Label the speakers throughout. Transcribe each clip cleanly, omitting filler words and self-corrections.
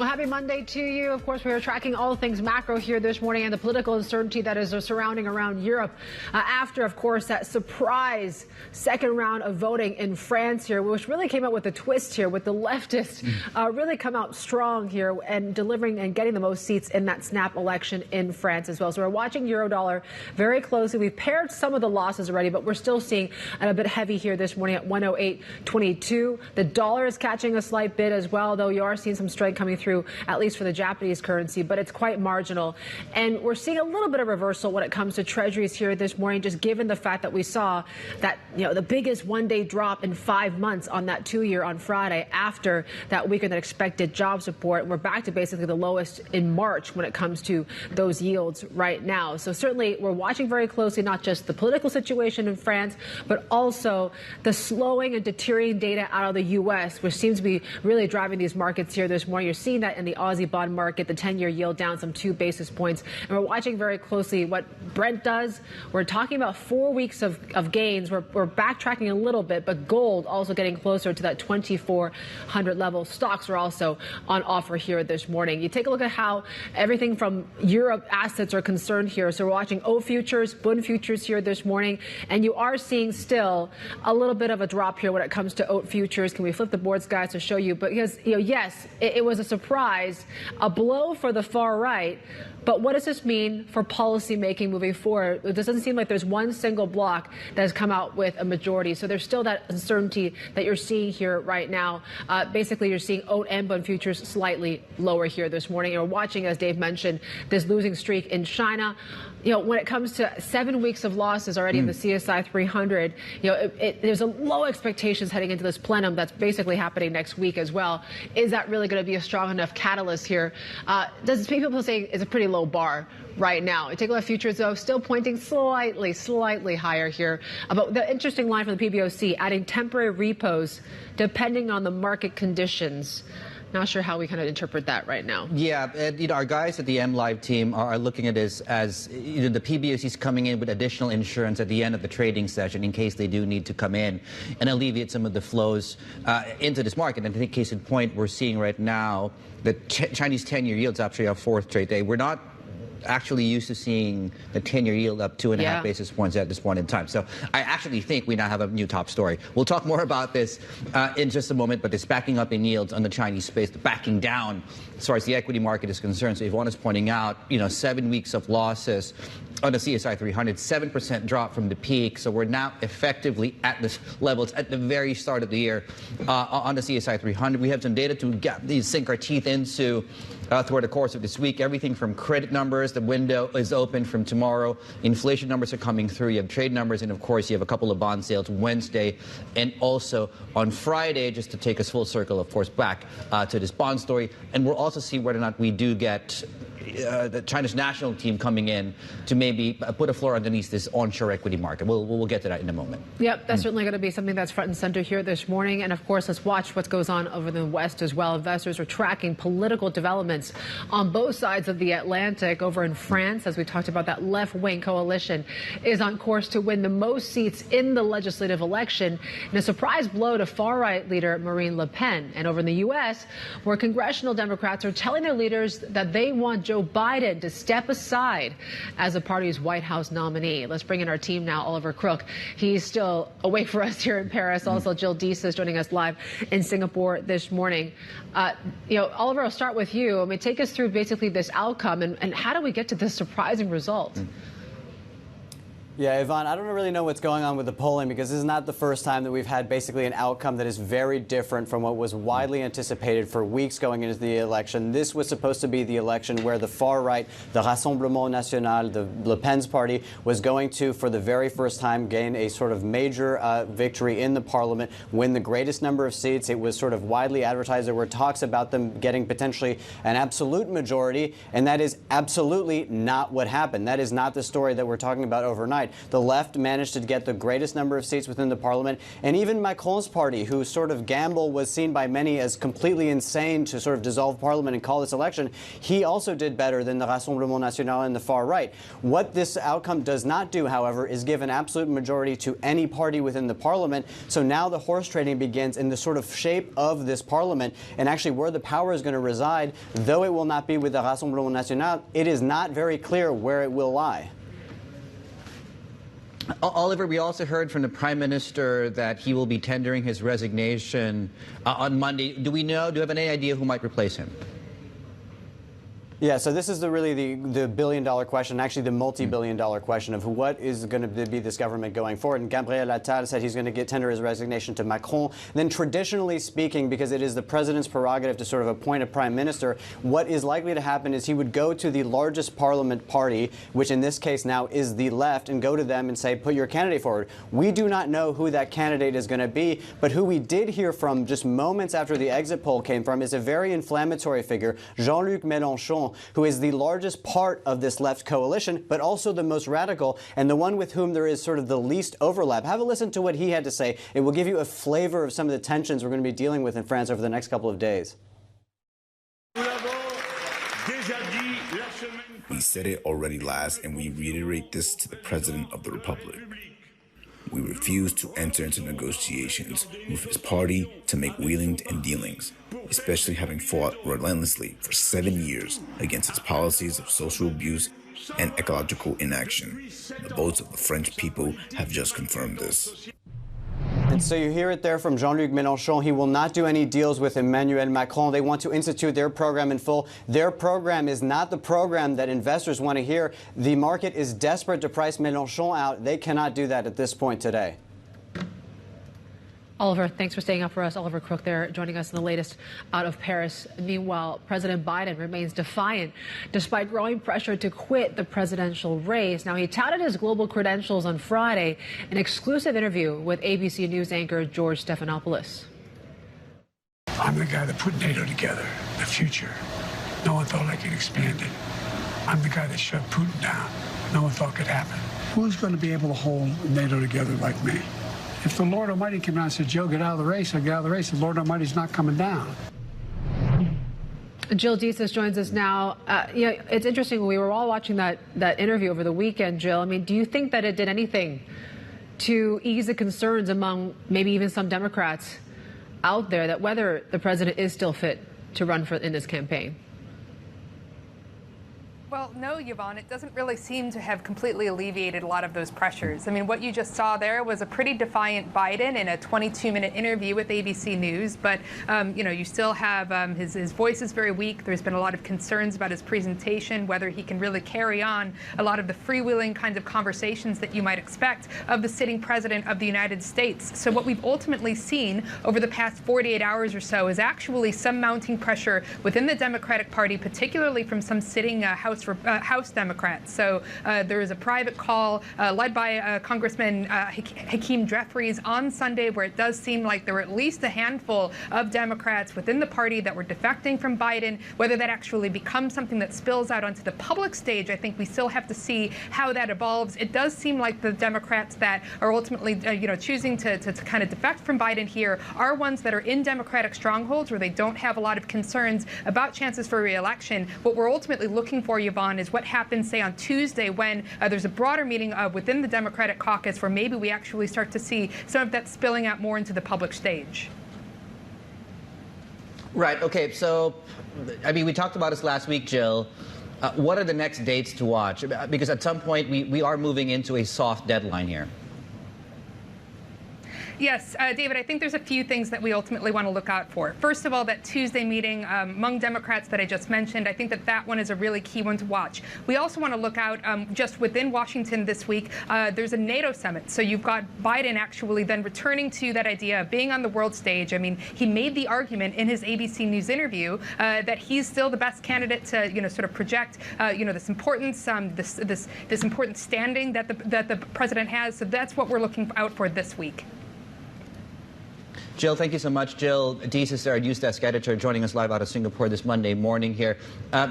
Speaker 1: Well, happy Monday to you. Of course, we are tracking all things macro here this morning and the political uncertainty that is surrounding around Europe after, of course, that surprise second round of voting in France here, which really came out with a twist here with the leftists really come out strong here and delivering and getting the most seats in that snap election in France as well. So we're watching Eurodollar very closely. We've paired some of the losses already, but we're still seeing a bit heavy here this morning at 108.22. The dollar is catching a slight bit as well, though you are seeing some strength coming through, at least for the Japanese currency, but it's quite marginal. And we're seeing a little bit of reversal when it comes to treasuries here this morning, just given the fact that we saw that, the biggest one-day drop in 5 months on that 2-year on Friday after that weaker than expected job support. And we're back to basically the lowest in March when it comes to those yields right now. So certainly we're watching very closely, not just the political situation in France, but also the slowing and deteriorating data out of the U.S., which seems to be really driving these markets here this morning. You're seeing that in the Aussie bond market, the 10-year yield down some 2 basis points. And we're watching very closely what Brent does. We're talking about 4 weeks of gains. We're backtracking a little bit, but gold also getting closer to that 2,400 level. Stocks are also on offer here this morning. You take a look at how everything from Europe assets are concerned here. So we're watching O futures, Bund futures here this morning, and you are seeing still a little bit of a drop here when it comes to oat futures. Can we flip the boards, guys, to show you? Because, yes, it was a surprise, a blow for the far right. But what does this mean for policy making moving forward? It doesn't seem like there's one single bloc that has come out with a majority. So there's still that uncertainty that you're seeing here right now. Basically, you're seeing oat and bond futures slightly lower here this morning. You're watching, as Dave mentioned, this losing streak in China. When it comes to 7 weeks of losses already in the CSI 300, there's a low expectations heading into this plenum that's basically happening next week as well. Is that really going to be a strong enough catalyst here? People say it's a pretty low bar right now. You take a look at futures, though, still pointing slightly higher here. But the interesting line from the PBOC, adding temporary repos depending on the market conditions. Not sure how we kind of interpret that right now. Yeah,
Speaker 2: and, our guys at the MLive team are looking at this as the PBOC is coming in with additional insurance at the end of the trading session in case they do need to come in and alleviate some of the flows into this market. And I think case in point, we're seeing right now the Chinese 10-year yields actually our fourth trade day. We're not actually used to seeing the 10-year yield up 2.5 basis points at this point in time. So I actually think we now have a new top story. We'll talk more about this in just a moment, but this backing up in yields on the Chinese space, the backing down as far as the equity market is concerned. So Yvonne is pointing out, 7 weeks of losses on the CSI 300, 7% drop from the peak. So we're now effectively at this levels at the very start of the year on the CSI 300. We have some data to sink our teeth into throughout the course of this week. Everything from credit numbers, the window is open from tomorrow. Inflation numbers are coming through. You have trade numbers, and of course you have a couple of bond sales Wednesday and also on Friday, just to take us full circle, of course, back to this bond story. And we'll also see whether or not we do get the China's national team coming in to maybe put a floor underneath this onshore equity market. We'll get to that in a moment.
Speaker 1: Yep, that's certainly going to be something that's front and center here this morning. And of course, let's watch what goes on over the West as well. Investors are tracking political developments on both sides of the Atlantic. Over in France, as we talked about, that left-wing coalition is on course to win the most seats in the legislative election in a surprise blow to far-right leader Marine Le Pen. And over in the U.S., where congressional Democrats are telling their leaders that they want Joe Biden to step aside as the party's White House nominee. Let's bring in our team now, Oliver Crook. He's still awake for us here in Paris. Also, Jill Deese is joining us live in Singapore this morning. Oliver, I'll start with you. Take us through basically this outcome and how do we get to this surprising result?
Speaker 3: Yeah, Yvonne, I don't really know what's going on with the polling because this is not the first time that we've had basically an outcome that is very different from what was widely anticipated for weeks going into the election. This was supposed to be the election where the far right, the Rassemblement National, the Le Pen's party, was going to, for the very first time, gain a sort of major victory in the parliament, win the greatest number of seats. It was sort of widely advertised. There were talks about them getting potentially an absolute majority, and that is absolutely not what happened. That is not the story that we're talking about overnight. side. The left managed to get the greatest number of seats within the parliament, and even Macron's party, whose sort of gamble was seen by many as completely insane to sort of dissolve parliament and call this election, he also did better than the Rassemblement National and the far right. What this outcome does not do, however, is give an absolute majority to any party within the parliament. So now the horse trading begins in the sort of shape of this parliament, and actually where the power is going to reside, though it will not be with the Rassemblement National, it is not very clear where it will lie.
Speaker 2: Oliver, we also heard from the Prime Minister that he will be tendering his resignation on Monday. Do we have any idea who might replace him?
Speaker 3: Yeah, so this is really the billion-dollar question, actually the multi-billion-dollar question of what is going to be this government going forward. And Gabriel Attal said he's going to tender his resignation to Macron. And then traditionally speaking, because it is the president's prerogative to sort of appoint a prime minister, what is likely to happen is he would go to the largest parliament party, which in this case now is the left, and go to them and say, put your candidate forward. We do not know who that candidate is going to be, but who we did hear from just moments after the exit poll came from is a very inflammatory figure, Jean-Luc Mélenchon, who is the largest part of this left coalition, but also the most radical and the one with whom there is sort of the least overlap. Have a listen to what he had to say. It will give you a flavor of some of the tensions we're going to be dealing with in France over the next couple of days.
Speaker 4: We said it already last, and we reiterate this to the President of the Republic. We refuse to enter into negotiations with his party to make wheelings and dealings, especially having fought relentlessly for 7 years against his policies of social abuse and ecological inaction. The votes of the French people have just confirmed this.
Speaker 3: And so you hear it there from Jean-Luc Mélenchon. He will not do any deals with Emmanuel Macron. They want to institute their program in full. Their program is not the program that investors want to hear. The market is desperate to price Mélenchon out. They cannot do that at this point today.
Speaker 1: Oliver, thanks for staying up for us. Oliver Crook there joining us in the latest out of Paris. Meanwhile, President Biden remains defiant despite growing pressure to quit the presidential race. Now, he touted his global credentials on Friday, an exclusive interview with ABC News anchor George Stephanopoulos.
Speaker 5: I'm the guy that put NATO together, the future. No one thought I could expand it. I'm the guy that shut Putin down. No one thought could happen. Who's going to be able to hold NATO together like me? If the Lord Almighty came down and said, Joe, get out of the race, I'll get out of the race. The Lord Almighty's not coming down.
Speaker 1: Jill Desus joins us now. It's interesting. We were all watching that interview over the weekend, Jill. I mean, do you think that it did anything to ease the concerns among maybe even some Democrats out there that whether the president is still fit to run in this campaign?
Speaker 6: Well, no, Yvonne, it doesn't really seem to have completely alleviated a lot of those pressures. I mean, what you just saw there was a pretty defiant Biden in a 22-minute interview with ABC News. But, you still have his voice is very weak. There's been a lot of concerns about his presentation, whether he can really carry on a lot of the freewheeling kinds of conversations that you might expect of the sitting president of the United States. So what we've ultimately seen over the past 48 hours or so is actually some mounting pressure within the Democratic Party, particularly from some sitting House Democrats. So there is a private call led by Congressman Hakeem Jeffries on Sunday, where it does seem like there were at least a handful of Democrats within the party that were defecting from Biden. Whether that actually becomes something that spills out onto the public stage, I think we still have to see how that evolves. It does seem like the Democrats that are ultimately choosing to kind of defect from Biden here are ones that are in Democratic strongholds where they don't have a lot of concerns about chances for re-election. What we're ultimately looking for, Yvonne, is what happens, say, on Tuesday when there's a broader meeting within the Democratic caucus where maybe we actually start to see some of that spilling out more into the public stage.
Speaker 2: Right. Okay. So, I mean, we talked about this last week, Jill. What are the next dates to watch? Because at some point we are moving into a soft deadline here.
Speaker 6: Yes, David, I think there's a few things that we ultimately want to look out for. First of all, that Tuesday meeting among Democrats that I just mentioned, I think that one is a really key one to watch. We also want to look out just within Washington this week. There's a NATO summit. So you've got Biden actually then returning to that idea of being on the world stage. I mean, he made the argument in his ABC News interview that he's still the best candidate to, sort of project, this importance, this important standing that the president has. So that's what we're looking out for this week.
Speaker 2: Jill, thank you so much. Jill Dees is our news desk editor, joining us live out of Singapore this Monday morning here.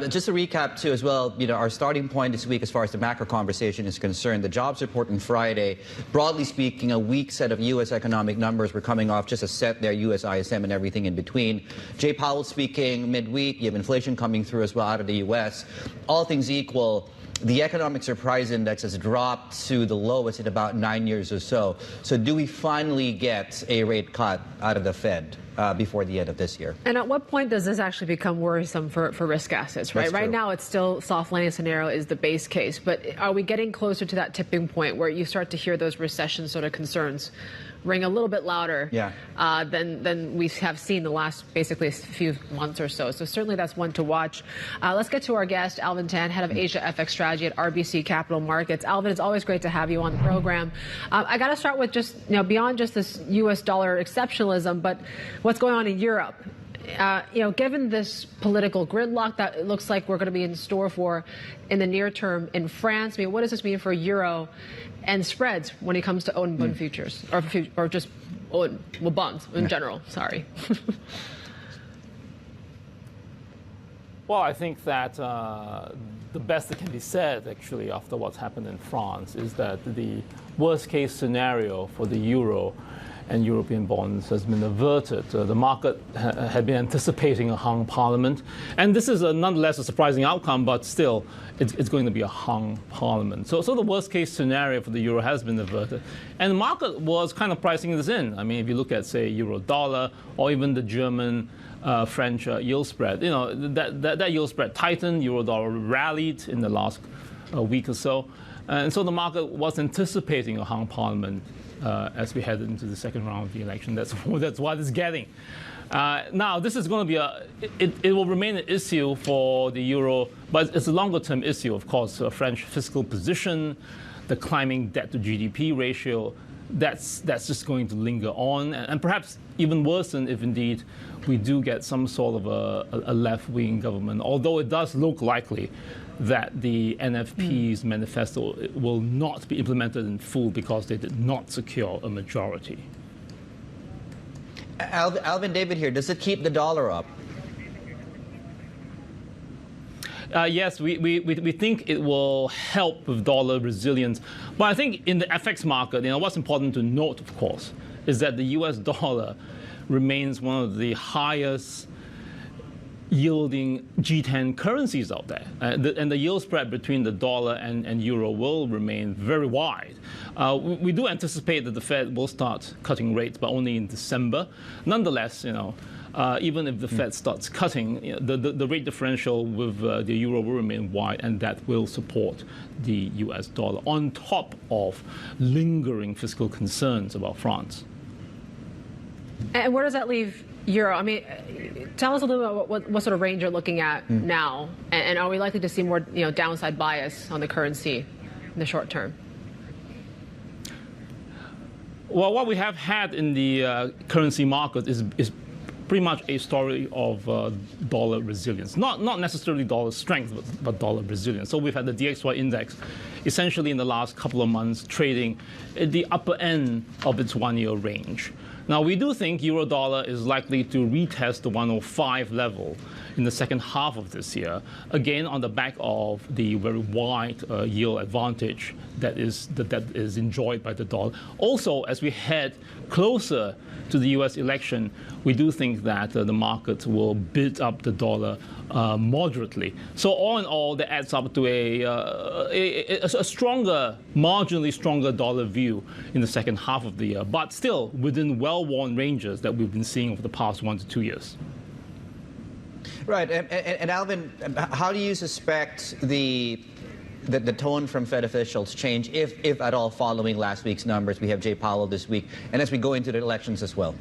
Speaker 2: Just to recap, too, as well, our starting point this week as far as the macro conversation is concerned, the jobs report on Friday, broadly speaking, a weak set of U.S. economic numbers. We're coming off just a set there, U.S. ISM and everything in between. Jay Powell speaking midweek. You have inflation coming through as well out of the U.S. All things equal, the economic surprise index has dropped to the lowest in about 9 years or so. So do we finally get a rate cut out of the Fed before the end of this year?
Speaker 1: And at what point does this actually become worrisome for risk assets, right? Right now, it's still soft landing scenario is the base case. But are we getting closer to that tipping point where you start to hear those recession sort of concerns ring a little bit louder than we have seen the last basically few months or so? So certainly that's one to watch. Let's get to our guest, Alvin Tan, head of Asia FX strategy at RBC Capital Markets. Alvin, it's always great to have you on the program. I got to start with just, beyond just this U.S. dollar exceptionalism, but what's going on in Europe. Given this political gridlock that it looks like we're going to be in store for in the near term in France, what does this mean for euro and spreads when it comes to own bond futures or just bonds in general? Sorry.
Speaker 7: Well, I think that the best that can be said, actually, after what's happened in France is that the worst-case scenario for the euro and European bonds has been averted. The market had been anticipating a hung parliament. And this is nonetheless a surprising outcome, but still, it's going to be a hung parliament. So the worst-case scenario for the euro has been averted. And the market was kind of pricing this in. I mean, if you look at, say, euro-dollar or even the German French yield spread, that yield spread tightened, euro-dollar rallied in the last week or so. And so the market was anticipating a hung parliament as we head into the second round of the election. That's what it's getting. Now, this is going to be it will remain an issue for the euro, but it's a longer-term issue, of course. French fiscal position, the climbing debt to GDP ratio, that's just going to linger on, and perhaps even worsen if indeed we do get some sort of a left-wing government, although it does look likely that the NFP's manifesto will not be implemented in full because they did not secure a majority.
Speaker 2: Alvin, David here, does it keep the dollar up?
Speaker 7: Yes, we think it will help with dollar resilience. But I think in the FX market, what's important to note, of course, is that the US dollar remains one of the highest yielding G10 currencies out there. And the yield spread between the dollar and euro will remain very wide. We do anticipate that the Fed will start cutting rates, but only in December. Nonetheless, even if the Fed starts cutting, the rate differential with the euro will remain wide, and that will support the US dollar, on top of lingering fiscal concerns about France.
Speaker 1: And where does that leave euro? I mean, tell us a little about what sort of range you're looking at now, and are we likely to see more downside bias on the currency in the short term?
Speaker 7: Well, what we have had in the currency market is pretty much a story of dollar resilience. Not necessarily dollar strength, but dollar resilience. So we've had the DXY index essentially in the last couple of months trading at the upper end of its one-year range. Now, we do think euro-dollar is likely to retest the 105 level in the second half of this year, again on the back of the very wide yield advantage that is enjoyed by the dollar. Also, as we head closer to the U.S. election, we do think that the market will bid up the dollar moderately. So all in all, that adds up to a stronger, marginally stronger dollar view in the second half of the year, but still within well-worn ranges that we've been seeing over the past 1 to 2 years.
Speaker 2: Right, and Alvin, how do you suspect the tone from Fed officials change, if at all, following last week's numbers? We have Jay Powell this week, and as we go into the elections as well.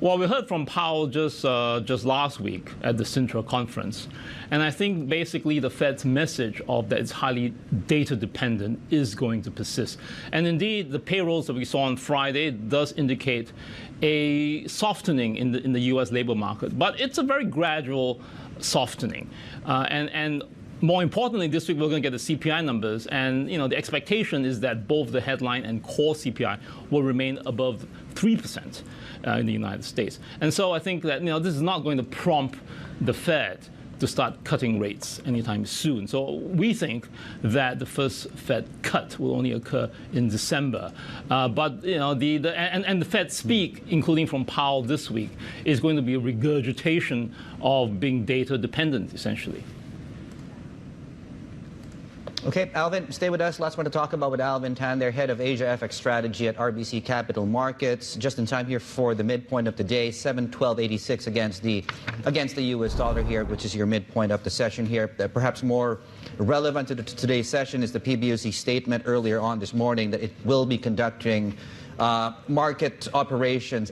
Speaker 7: Well, we heard from Powell just last week at the Sintra conference, and I think basically the Fed's message of that it's highly data dependent is going to persist. And indeed, the payrolls that we saw on Friday does indicate a softening in the U.S. labor market, but it's a very gradual softening, and more importantly, this week we're going to get the CPI numbers, and the expectation is that both the headline and core CPI will remain above 3% in the United States. And so I think that this is not going to prompt the Fed to start cutting rates anytime soon. So we think that the first Fed cut will only occur in December. But the Fed speak, including from Powell this week, is going to be a regurgitation of being data dependent, essentially.
Speaker 2: Okay, Alvin, stay with us. Lots more to talk about with Alvin Tan, their head of Asia FX strategy at RBC Capital Markets. Just in time here for the midpoint of the day, 712.86 against the U.S. dollar here, which is your midpoint of the session here. Perhaps more relevant to today's session is the PBOC statement earlier on this morning that it will be conducting market operations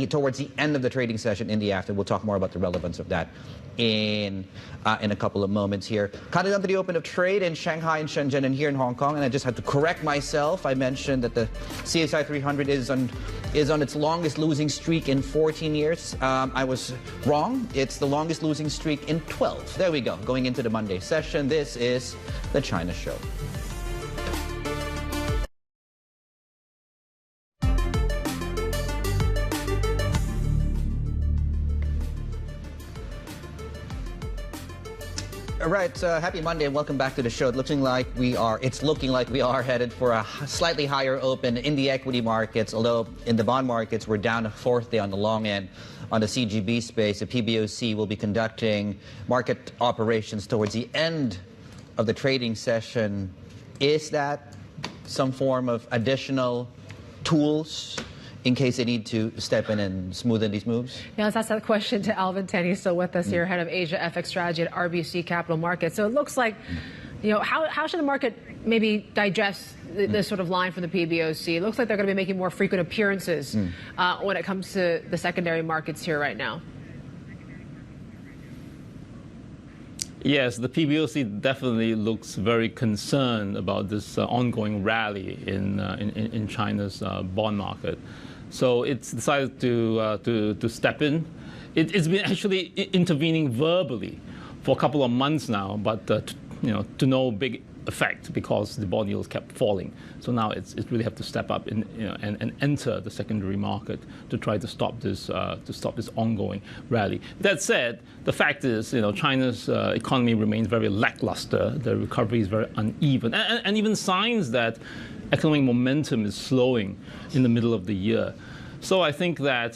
Speaker 2: towards the end of the trading session in the afternoon. We'll talk more about the relevance of that in a couple of moments here. Counting down to the open of trade in Shanghai and Shenzhen and here in Hong Kong, and I just had to correct myself. I mentioned that the CSI 300 is on its longest losing streak in 14 years. I was wrong. It's the longest losing streak in 12. There we go. Going into the Monday session, this is the China Show. All right, happy Monday and welcome back to the show. It's looking like we are headed for a slightly higher open in the equity markets, although in the bond markets we're down a fourth day on the long end. On the CGB space, the PBOC will be conducting market operations towards the end of the trading session. Is that some form of additional tools in case they need to step in and smoothen these moves?
Speaker 1: Yeah, let's ask that question to Alvin Tan. He's still with us here, head of Asia FX strategy at RBC Capital Markets. So it looks like, how should the market maybe digest this sort of line from the PBOC? It looks like they're going to be making more frequent appearances when it comes to the secondary markets here right now.
Speaker 7: Yes, the PBOC definitely looks very concerned about this ongoing rally in China's bond market. So it's decided to step in. It's been actually intervening verbally for a couple of months now, but to no big effect because the bond yields kept falling. So now it's really have to step up and enter the secondary market to try to stop this ongoing rally. That said, the fact is, China's economy remains very lackluster. The recovery is very uneven, and even signs that economic momentum is slowing in the middle of the year. So I think that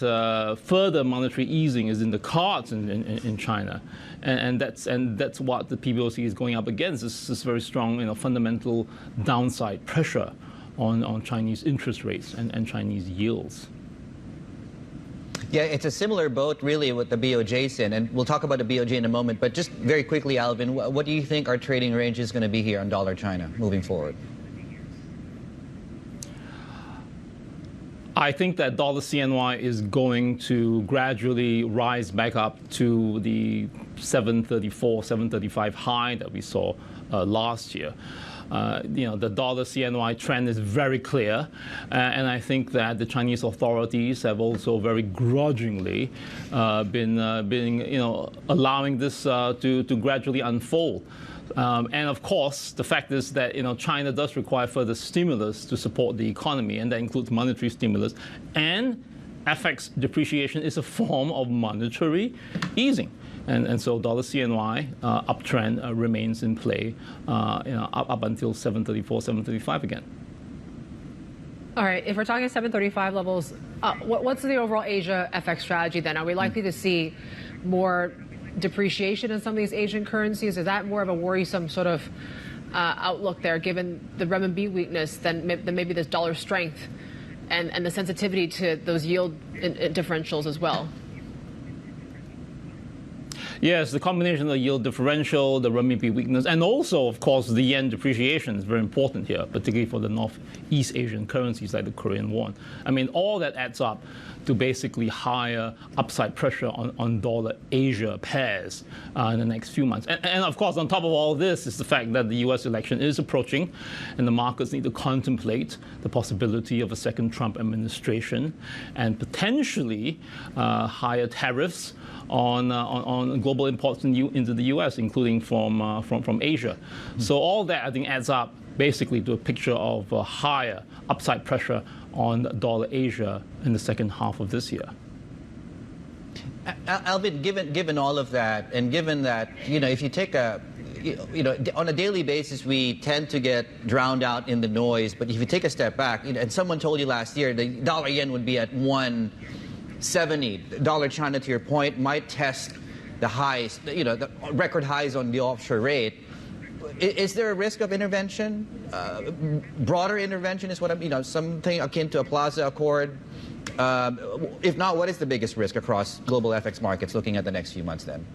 Speaker 7: further monetary easing is in the cards in China, and that's what the PBOC is going up against. This very strong, fundamental downside pressure on Chinese interest rates and Chinese yields.
Speaker 2: Yeah, it's a similar boat, really, with the BOJ's in, and we'll talk about the BOJ in a moment. But just very quickly, Alvin, what do you think our trading range is going to be here on dollar China moving forward?
Speaker 7: I think that dollar CNY is going to gradually rise back up to the 734, 735 high that we saw last year. The dollar CNY trend is very clear, and I think that the Chinese authorities have also very grudgingly been allowing this to gradually unfold. And of course, the fact is that China does require further stimulus to support the economy, and that includes monetary stimulus. And FX depreciation is a form of monetary easing. And so dollar CNY uptrend remains in play up until 734, 735 again.
Speaker 1: All right, if we're talking 735 levels, what's the overall Asia FX strategy then? Are we likely to see more depreciation in some of these Asian currencies? Is that more of a worrisome sort of outlook there, given the renminbi weakness, than maybe this dollar strength and the sensitivity to those yield differentials as well?
Speaker 7: Yes, the combination of the yield differential, the renminbi weakness, and also, of course, the yen depreciation is very important here, particularly for the Northeast Asian currencies like the Korean won. I mean, all that adds up to basically higher upside pressure on dollar Asia pairs in the next few months. And of course, on top of all this is the fact that the U.S. election is approaching, and the markets need to contemplate the possibility of a second Trump administration and potentially higher tariffs on global imports into the U.S., including from Asia. So all that, I think, adds up basically to a picture of higher upside pressure on dollar Asia in the second half of this year.
Speaker 2: Alvin, given all of that, and given that, if you take on a daily basis, we tend to get drowned out in the noise. But if you take a step back, and someone told you last year the dollar yen would be at 170, dollar China, to your point, might test the highs, the record highs on the offshore rate. Is there a risk of intervention? Broader intervention is what I'm, something akin to a Plaza Accord. If not, what is the biggest risk across global FX markets looking at the next few months then?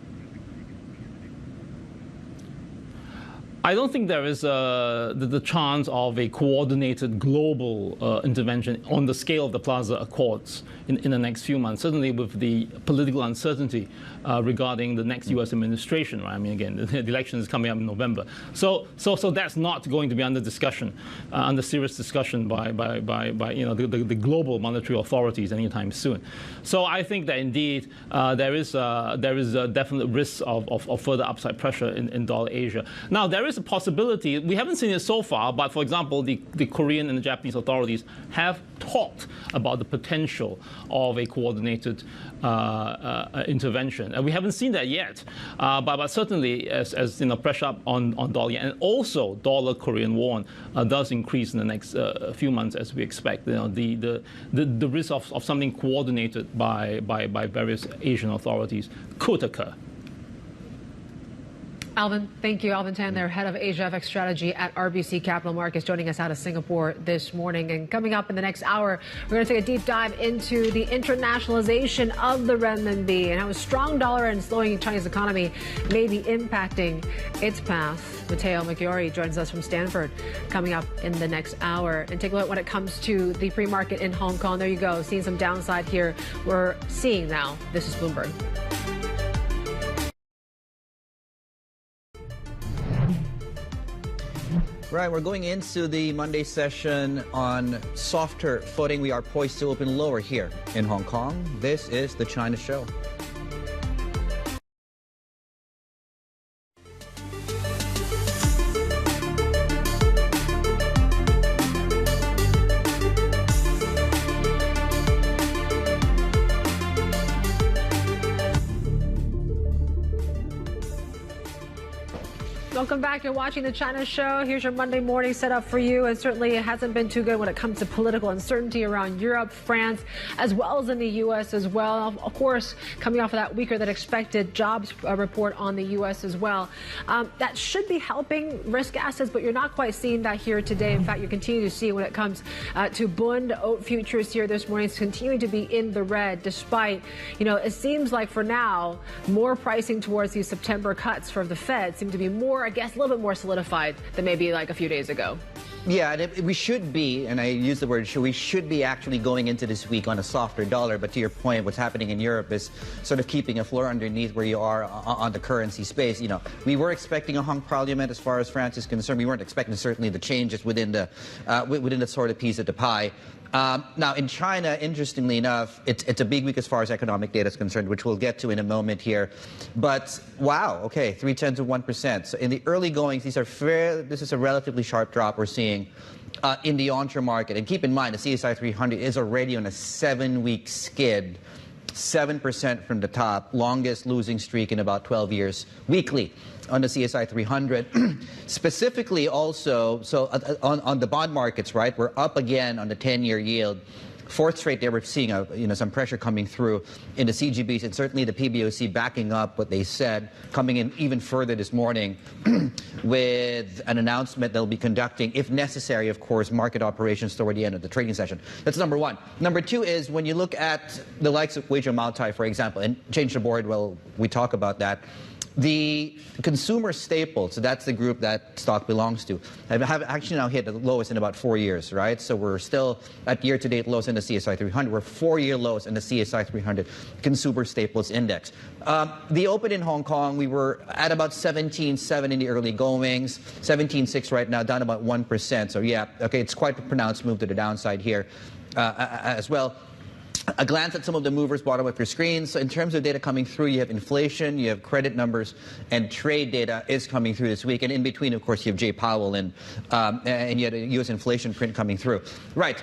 Speaker 7: I don't think there is the chance of a coordinated global intervention on the scale of the Plaza Accords in the next few months, certainly with the political uncertainty regarding the next U.S. administration, right? I mean, again, the election is coming up in November. So that's not going to be under discussion, under serious discussion by the global monetary authorities anytime soon. So I think that indeed there is a definite risk of further upside pressure in dollar Asia. Now, there is a possibility, we haven't seen it so far, but for example, the Korean and the Japanese authorities have talked about the potential of a coordinated intervention. And we haven't seen that yet, but certainly as pressure up on dollar yen, and also dollar Korean won does increase in the next few months as we expect. The risk of something coordinated by various Asian authorities could occur.
Speaker 1: Alvin, thank you. Alvin Tan, their head of Asia FX strategy at RBC Capital Markets, joining us out of Singapore this morning. And coming up in the next hour, we're going to take a deep dive into the internationalization of the renminbi and how a strong dollar and slowing Chinese economy may be impacting its path. Matteo Maggiori joins us from Stanford coming up in the next hour. And take a look when it comes to the pre-market in Hong Kong. There you go, seeing some downside here. We're seeing now. This is Bloomberg.
Speaker 2: Right, we're going into the Monday session on softer footing. We are poised to open lower here in Hong Kong. This is the China Show.
Speaker 1: Welcome back. You're watching the China Show. Here's your Monday morning setup for you. And certainly it hasn't been too good when it comes to political uncertainty around Europe, France, as well as in the U.S. as well. Of course, coming off of that weaker than expected jobs report on the U.S. as well. That should be helping risk assets, but you're not quite seeing that here today. In fact, you continue to see when it comes to Bund oat futures here this morning, it's continuing to be in the red, despite, it seems like for now, more pricing towards these September cuts for the Fed seem to be more, I guess, a little bit more solidified than maybe like a few days ago.
Speaker 2: Yeah, and we should be, and I use the word should, we should be actually going into this week on a softer dollar. But to your point, what's happening in Europe is sort of keeping a floor underneath where you are on the currency space. We were expecting a hung parliament as far as France is concerned. We weren't expecting certainly the changes within the sort of piece of the pie. Now, in China, interestingly enough, it's a big week as far as economic data is concerned, which we'll get to in a moment here. But wow, okay, 0.3 of 1%. So in the early goings, this is a relatively sharp drop we're seeing in the onshore market. And keep in mind, the CSI 300 is already on a 7-week skid, 7% from the top, longest losing streak in about 12 years, weekly on the CSI 300. Specifically also, so on the bond markets, right, we're up again on the 10-year yield. Fourth straight day, we're seeing some pressure coming through in the CGBs, and certainly the PBOC backing up what they said, coming in even further this morning with an announcement they'll be conducting, if necessary, of course, market operations toward the end of the trading session. That's number one. Number two is when you look at the likes of Weizhou Maotai, for example, and change the board, well, we talk about that. The consumer staples, so that's the group that stock belongs to, have actually now hit the lowest in about 4 years, right? So we're still at year-to-date lows in the CSI 300. We're 4-year lows in the CSI 300 consumer staples index. The open in Hong Kong, we were at about 17.7 in the early goings, 17.6 right now, down about 1%. So yeah, okay, it's quite a pronounced move to the downside here as well. A glance at some of the movers bottom of your screen. So in terms of data coming through, you have inflation, you have credit numbers, and trade data is coming through this week. And in between, of course, you have Jay Powell and you had a U.S. inflation print coming through. Right.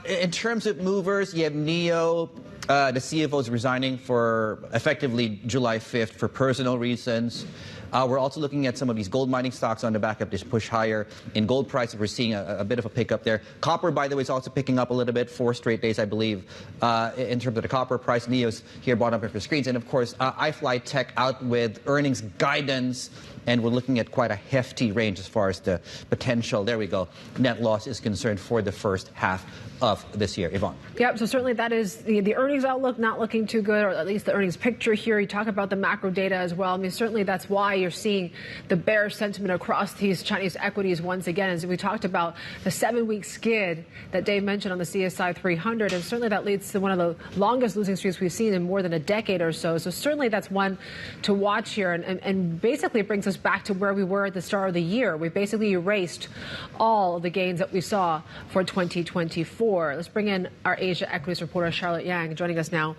Speaker 2: In terms of movers, you have NEO. The CFO is resigning for effectively July 5th for personal reasons. We're also looking at some of these gold mining stocks on the back of this push higher in gold prices. We're seeing a bit of a pickup there. Copper, by the way, is also picking up a little bit, 4 straight days, I believe, in terms of the copper price. NEO's here bottom of your screens. And, of course, iFlyTech out with earnings guidance. And we're looking at quite a hefty range as far as the potential, there we go, net loss is concerned for the first half of this year. Yvonne.
Speaker 1: Yep, so certainly that is the earnings outlook not looking too good, or at least the earnings picture here. You talk about the macro data as well. I mean, certainly that's why you're seeing the bearish sentiment across these Chinese equities once again. As we talked about the 7-week skid that Dave mentioned on the CSI 300, and certainly that leads to one of the longest losing streaks we've seen in more than a decade or so. So certainly that's one to watch here, and basically it brings us back to where we were at the start of the year. We basically erased all of the gains that we saw for 2024. Let's bring in our Asia equities reporter, Charlotte Liang, joining us now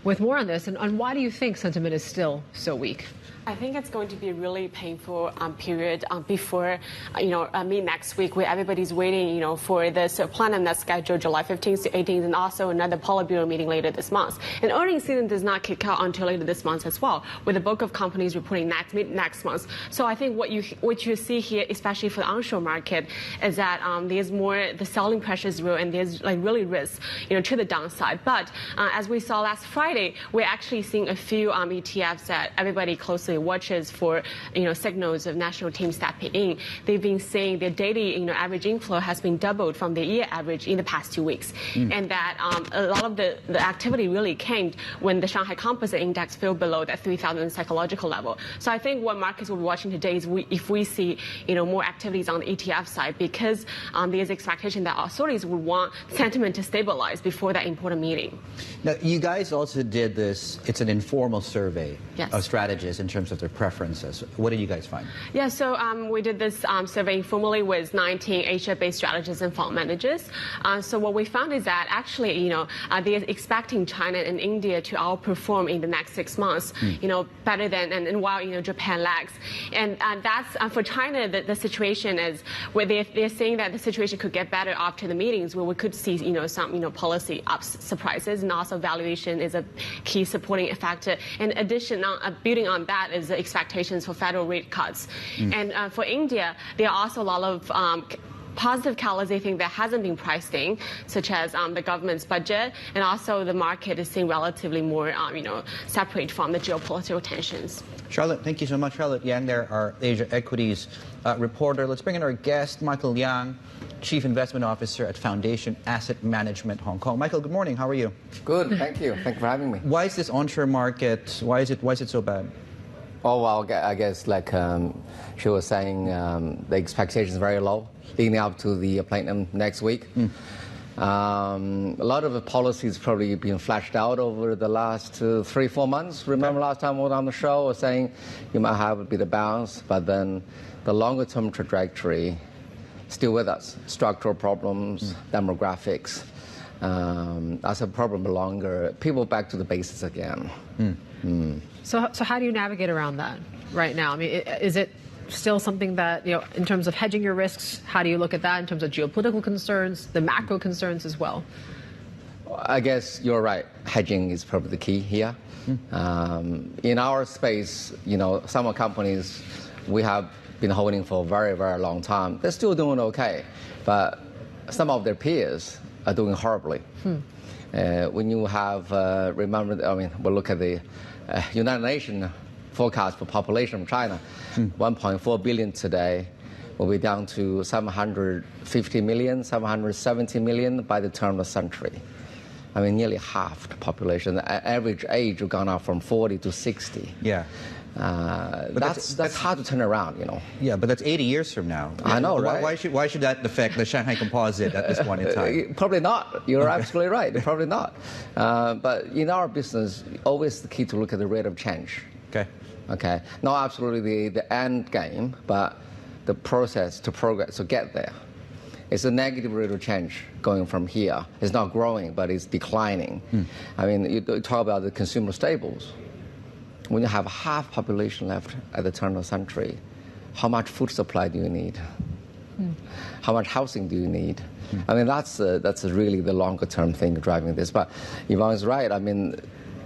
Speaker 1: with more on this. And why do you think sentiment is still so weak?
Speaker 8: I think it's going to be a really painful period before, mid next week, where everybody's waiting, for this plenum that's scheduled July 15th to 18th, and also another Politburo meeting later this month. And earnings season does not kick out until later this month as well, with the bulk of companies reporting mid next month. So I think what you see here, especially for the onshore market, is that there's more the selling pressure is real, and there's really risk, to the downside. But as we saw last Friday, we're actually seeing a few ETFs that everybody closely watches for signals of national teams stepping in. They've been saying their daily average inflow has been doubled from the year average in the past 2 weeks, and that a lot of the activity really came when the Shanghai Composite Index fell below that 3,000 psychological level. So I think what markets will be watching today is if we see more activities on the ETF side, because there's expectation that authorities would want sentiment to stabilize before that important meeting.
Speaker 2: Now, you guys also did this. It's an informal survey
Speaker 8: Yes.
Speaker 2: of strategists in terms of their preferences. What did you guys find?
Speaker 8: Yeah, so we did this survey informally with 19 Asia-based strategists and fund managers. So what we found is that actually, they're expecting China and India to outperform in the next 6 months, better than, and while, Japan lags. And that's, for China, the situation is where they're saying that the situation could get better after the meetings, where we could see, some, policy surprises, and also valuation is a key supporting factor. In addition, building on that is the expectations for federal rate cuts. And for India, there are also a lot of positive catalysts they think that hasn't been priced in, such as the government's budget, and also the market is seeing relatively more, separate from the geopolitical tensions.
Speaker 2: Charlotte, thank you so much. Charlotte Yang there, our Asia Equities reporter. Let's bring in our guest, Michael Liang, Chief Investment Officer at Foundation Asset Management Hong Kong. Michael, good morning. How are you?
Speaker 9: Good, thank you. Thank you for having me.
Speaker 2: Why is this onshore market, why is it so bad?
Speaker 9: Oh, well, I guess like she was saying, the expectation is very low leading up to the plenum next week. A lot of the policies probably been fleshed out over the last 3-4 months. Remember last time we were on the show, I was saying you might have a bit of bounce, but then the longer term trajectory still with us. Structural problems, demographics. That's a problem longer. People back to the basics again.
Speaker 1: So how do you navigate around that right now? I mean, is it still something that, in terms of hedging your risks, how do you look at that in terms of geopolitical concerns, the macro concerns as well?
Speaker 9: I guess you're right. Hedging is probably the key here. In our space, some companies we have been holding for a very, very long time. They're still doing okay, but some of their peers are doing horribly. When you have, we'll look at the United Nations forecast for population of China, 1.4 billion today, will be down to 750 million, 770 million by the turn of the century. I mean, nearly half the population. The average age has gone up from 40 to 60.
Speaker 2: Yeah.
Speaker 9: But that's hard to turn around,
Speaker 2: Yeah, but that's 80 years from now.
Speaker 9: I know, right?
Speaker 2: Why should that affect the Shanghai Composite at this point in time?
Speaker 9: Probably not. You're absolutely right. Probably not. But in our business, always the key to look at the rate of change. Okay. Not absolutely the end game, but the process to progress to get there. It's a negative rate of change going from here. It's not growing, but it's declining. I mean, you talk about the consumer staples. When you have half population left at the turn of the century, how much food supply do you need? How much housing do you need? I mean, that's really the longer term thing driving this. But Yvonne is right. I mean,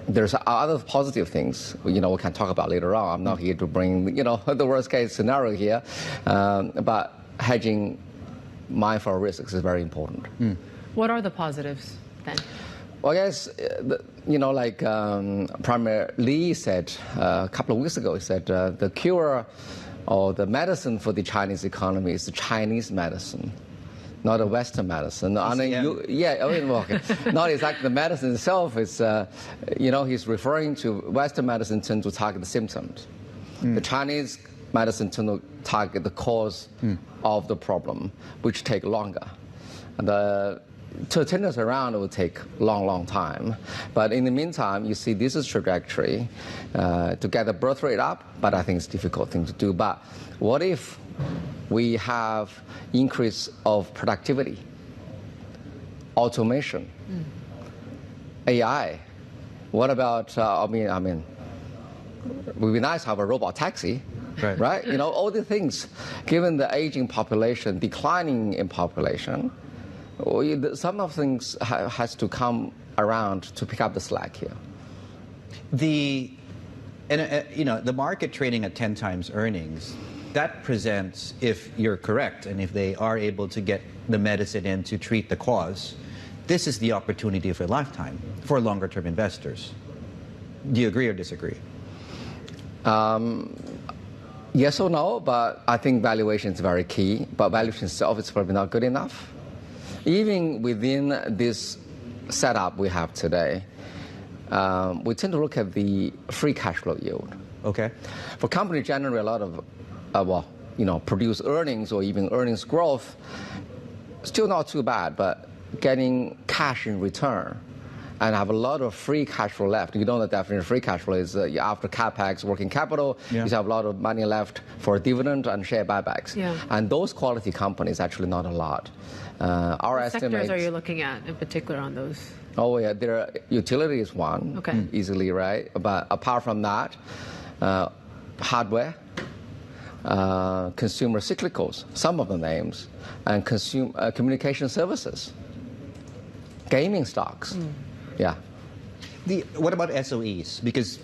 Speaker 9: there's other positive things, we can talk about later on. I'm not here to bring, the worst case scenario here. But hedging mindful risks is very important.
Speaker 1: What are the positives then?
Speaker 9: Well, I guess, like Premier Li said a couple of weeks ago, he said the cure or the medicine for the Chinese economy is the Chinese medicine, not a Western medicine. Not exactly the medicine itself. It's, he's referring to Western medicine tend to target the symptoms. The Chinese medicine tend to target the cause of the problem, which take longer. And to turn this around, it will take long time. But in the meantime, you see this is trajectory to get the birth rate up, but I think it's a difficult thing to do. But what if we have increase of productivity, automation, AI? What about, it would be nice to have a robot taxi, right? All the things, given the aging population, declining in population, some of things has to come around to pick up the slack here.
Speaker 2: The market trading at 10 times earnings, that presents, if you're correct, and if they are able to get the medicine in to treat the cause, this is the opportunity for a lifetime for longer-term investors. Do you agree or disagree?
Speaker 9: Yes or no, but I think valuation is very key. But valuation itself is probably not good enough. Even within this setup we have today, we tend to look at the free cash flow yield.
Speaker 2: Okay.
Speaker 9: For companies generate a lot of, produce earnings or even earnings growth, still not too bad, but getting cash in return and have a lot of free cash flow left. You know the definition of free cash flow is after CapEx, working capital, you have a lot of money left for dividend and share buybacks. And those quality companies, actually not a lot.
Speaker 1: What sectors are you looking at in particular on those?
Speaker 9: Oh, yeah, utility is one, easily, right? But apart from that, hardware, consumer cyclicals, some of the names, and communication services, gaming stocks.
Speaker 2: What about SOEs? Because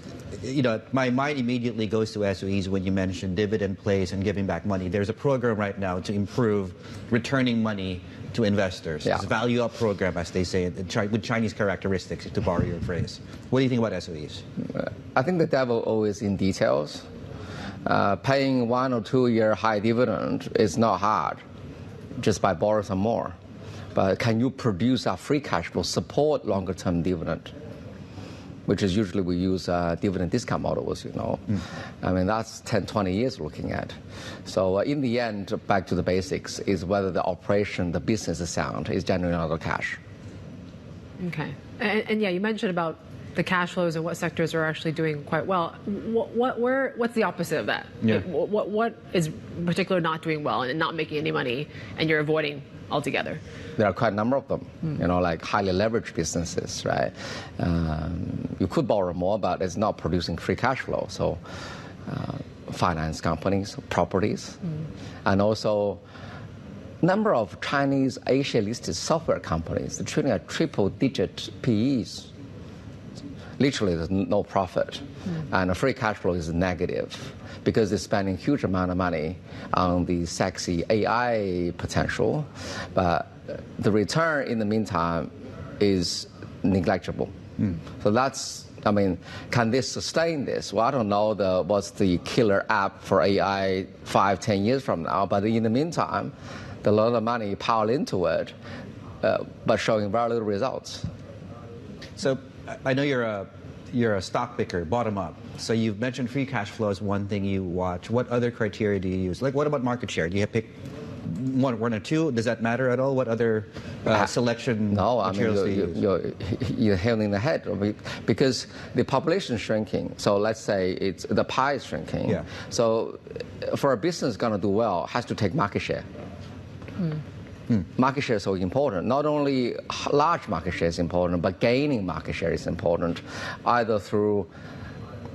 Speaker 2: my mind immediately goes to SOEs when you mention dividend plays and giving back money. There's a program right now to improve returning money to investors. It's a value up program, as they say, with Chinese characteristics, to borrow your phrase. What do you think about SOEs?
Speaker 9: I think the devil always in details. Paying 1 or 2 year high dividend is not hard, just by borrowing some more. But can you produce a free cash flow, support longer term dividend? Which is usually we use dividend discount models, I mean, that's 10, 20 years looking at. So in the end, back to the basics, is whether the operation, the business is sound, is generating a lot of cash.
Speaker 1: Okay. And you mentioned about the cash flows and what sectors are actually doing quite well. What's the opposite of that? What is in particular not doing well and not making any money and you're avoiding altogether?
Speaker 9: There are quite a number of them, like highly leveraged businesses, right? You could borrow more, but it's not producing free cash flow. So finance companies, properties, and also number of Chinese Asia-listed software companies, they're trading at triple-digit PEs. Literally, there's no profit, and the free cash flow is negative because they're spending huge amount of money on the sexy AI potential, but the return in the meantime is negligible. So that's, can this sustain this? Well, I don't know what's the killer app for AI 5, 10 years from now, but in the meantime, there's a lot of money piled into it, but showing very little results.
Speaker 2: So I know you're a stock picker, bottom up. So you've mentioned free cash flow as one thing you watch. What other criteria do you use? Like, what about market share? Do you pick one or two? Does that matter at all? What other selection materials do you use?
Speaker 9: You're hitting the head because the population is shrinking. So let's say the pie is shrinking. So for a business going to do well, it has to take market share. Market share is so important. Not only large market share is important, but gaining market share is important, either through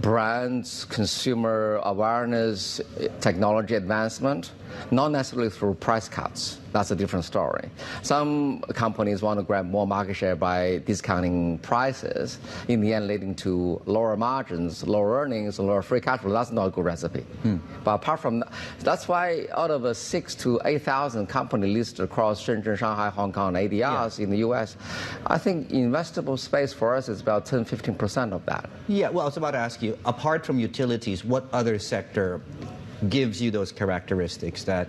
Speaker 9: brands, consumer awareness, technology advancement, not necessarily through price cuts. That's a different story. Some companies want to grab more market share by discounting prices, in the end leading to lower margins, lower earnings, lower free cash flow. That's not a good recipe. But apart from that, that's why out of 6,000 to 8,000 companies listed across Shenzhen, Shanghai, Hong Kong, ADRs in the US, I think investable space for us is about 10-15% of that.
Speaker 2: Yeah, well, I was about to ask you, apart from utilities, what other sector gives you those characteristics that,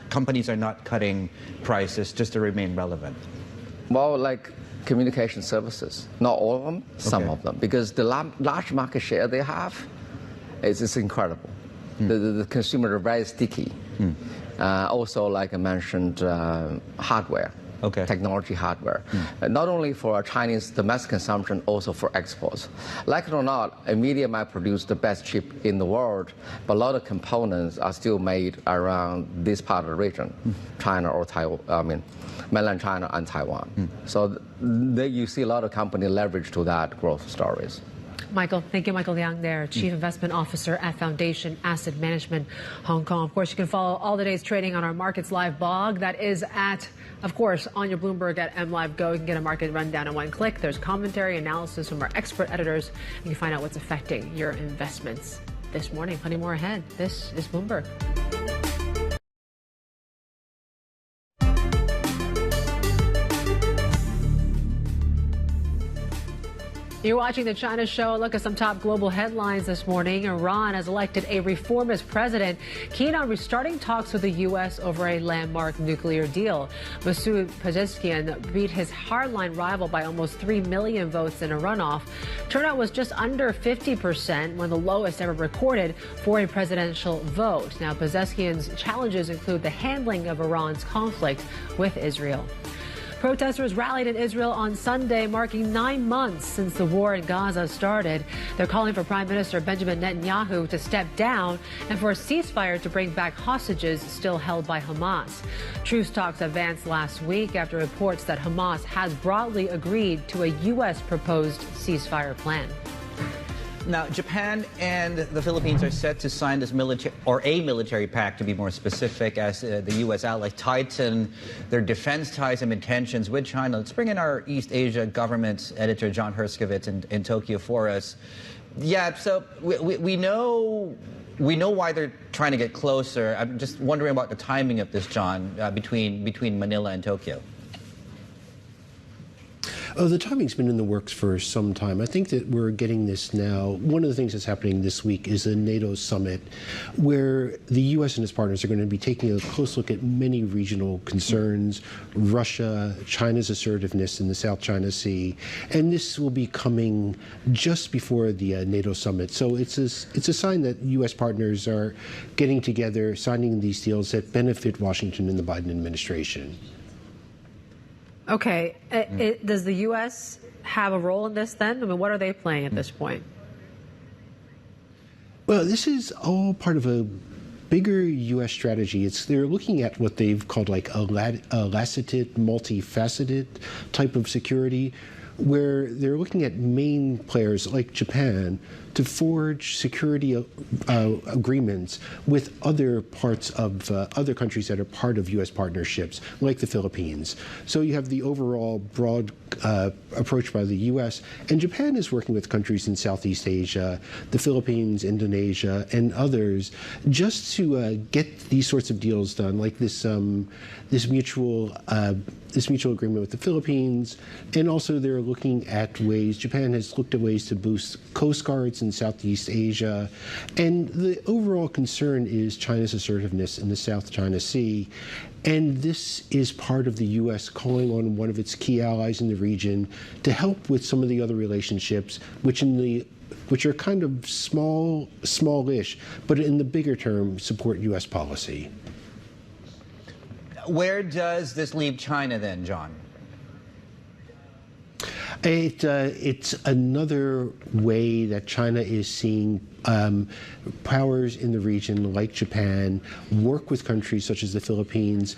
Speaker 2: companies are not cutting prices just to remain relevant?
Speaker 9: Well, like communication services, not all of them, some of them, because the large market share they have is incredible. The consumers are very sticky. Also, like I mentioned, hardware. Technology hardware, not only for Chinese domestic consumption, also for exports. Like it or not, NVIDIA might produce the best chip in the world, but a lot of components are still made around this part of the region, China or Taiwan, mainland China and Taiwan. So there you see a lot of companies leverage to that growth stories.
Speaker 1: Michael, thank you. Michael Liang there, Chief Investment Officer at Foundation Asset Management, Hong Kong. Of course, you can follow all the day's trading on our Markets Live blog. That is at, of course, on your Bloomberg at MLive Go. You can get a market rundown in one click. There's commentary, analysis from our expert editors. You can find out what's affecting your investments this morning. Plenty more ahead. This is Bloomberg. You're watching the China Show. Look at some top global headlines this morning. Iran has elected a reformist president, keen on restarting talks with the U.S. over a landmark nuclear deal. Masoud Pezeshkian beat his hardline rival by almost 3 million votes in a runoff. Turnout was just under 50%, one of the lowest ever recorded for a presidential vote. Now, Pezeshkian's challenges include the handling of Iran's conflict with Israel. Protesters rallied in Israel on Sunday, marking 9 months since the war in Gaza started. They're calling for Prime Minister Benjamin Netanyahu to step down and for a ceasefire to bring back hostages still held by Hamas. Truce talks advanced last week after reports that Hamas has broadly agreed to a U.S. proposed ceasefire plan.
Speaker 2: Now, Japan and the Philippines are set to sign this military pact, to be more specific, as the U.S. allies tighten their defense ties and intentions with China. Let's bring in our East Asia government editor, John Herskovitz, in Tokyo for us. Yeah, so we know why they're trying to get closer. I'm just wondering about the timing of this, John, between Manila and Tokyo.
Speaker 10: Oh, the timing's been in the works for some time. I think that we're getting this now. One of the things that's happening this week is a NATO summit where the U.S. and its partners are going to be taking a close look at many regional concerns, Russia, China's assertiveness in the South China Sea, and this will be coming just before the NATO summit. So it's a sign that U.S. partners are getting together, signing these deals that benefit Washington and the Biden administration.
Speaker 1: Okay. Does the U.S. have a role in this then? I mean, what are they playing at this point?
Speaker 10: Well, this is all part of a bigger U.S. strategy. They're looking at what they've called like a laceted, multifaceted type of security, where they're looking at main players like Japan to forge security agreements with other parts of other countries that are part of U.S. partnerships, like the Philippines. So you have the overall broad approach by the U.S., and Japan is working with countries in Southeast Asia, the Philippines, Indonesia, and others, just to get these sorts of deals done, like this mutual agreement with the Philippines. And also they're looking at ways, Japan has looked at ways to boost coast guards in Southeast Asia. And the overall concern is China's assertiveness in the South China Sea. And this is part of the U.S. calling on one of its key allies in the region to help with some of the other relationships, which are kind of smallish, but in the bigger term, support U.S. policy.
Speaker 2: Where does this leave China then, John?
Speaker 10: It's another way that China is seeing powers in the region, like Japan, work with countries such as the Philippines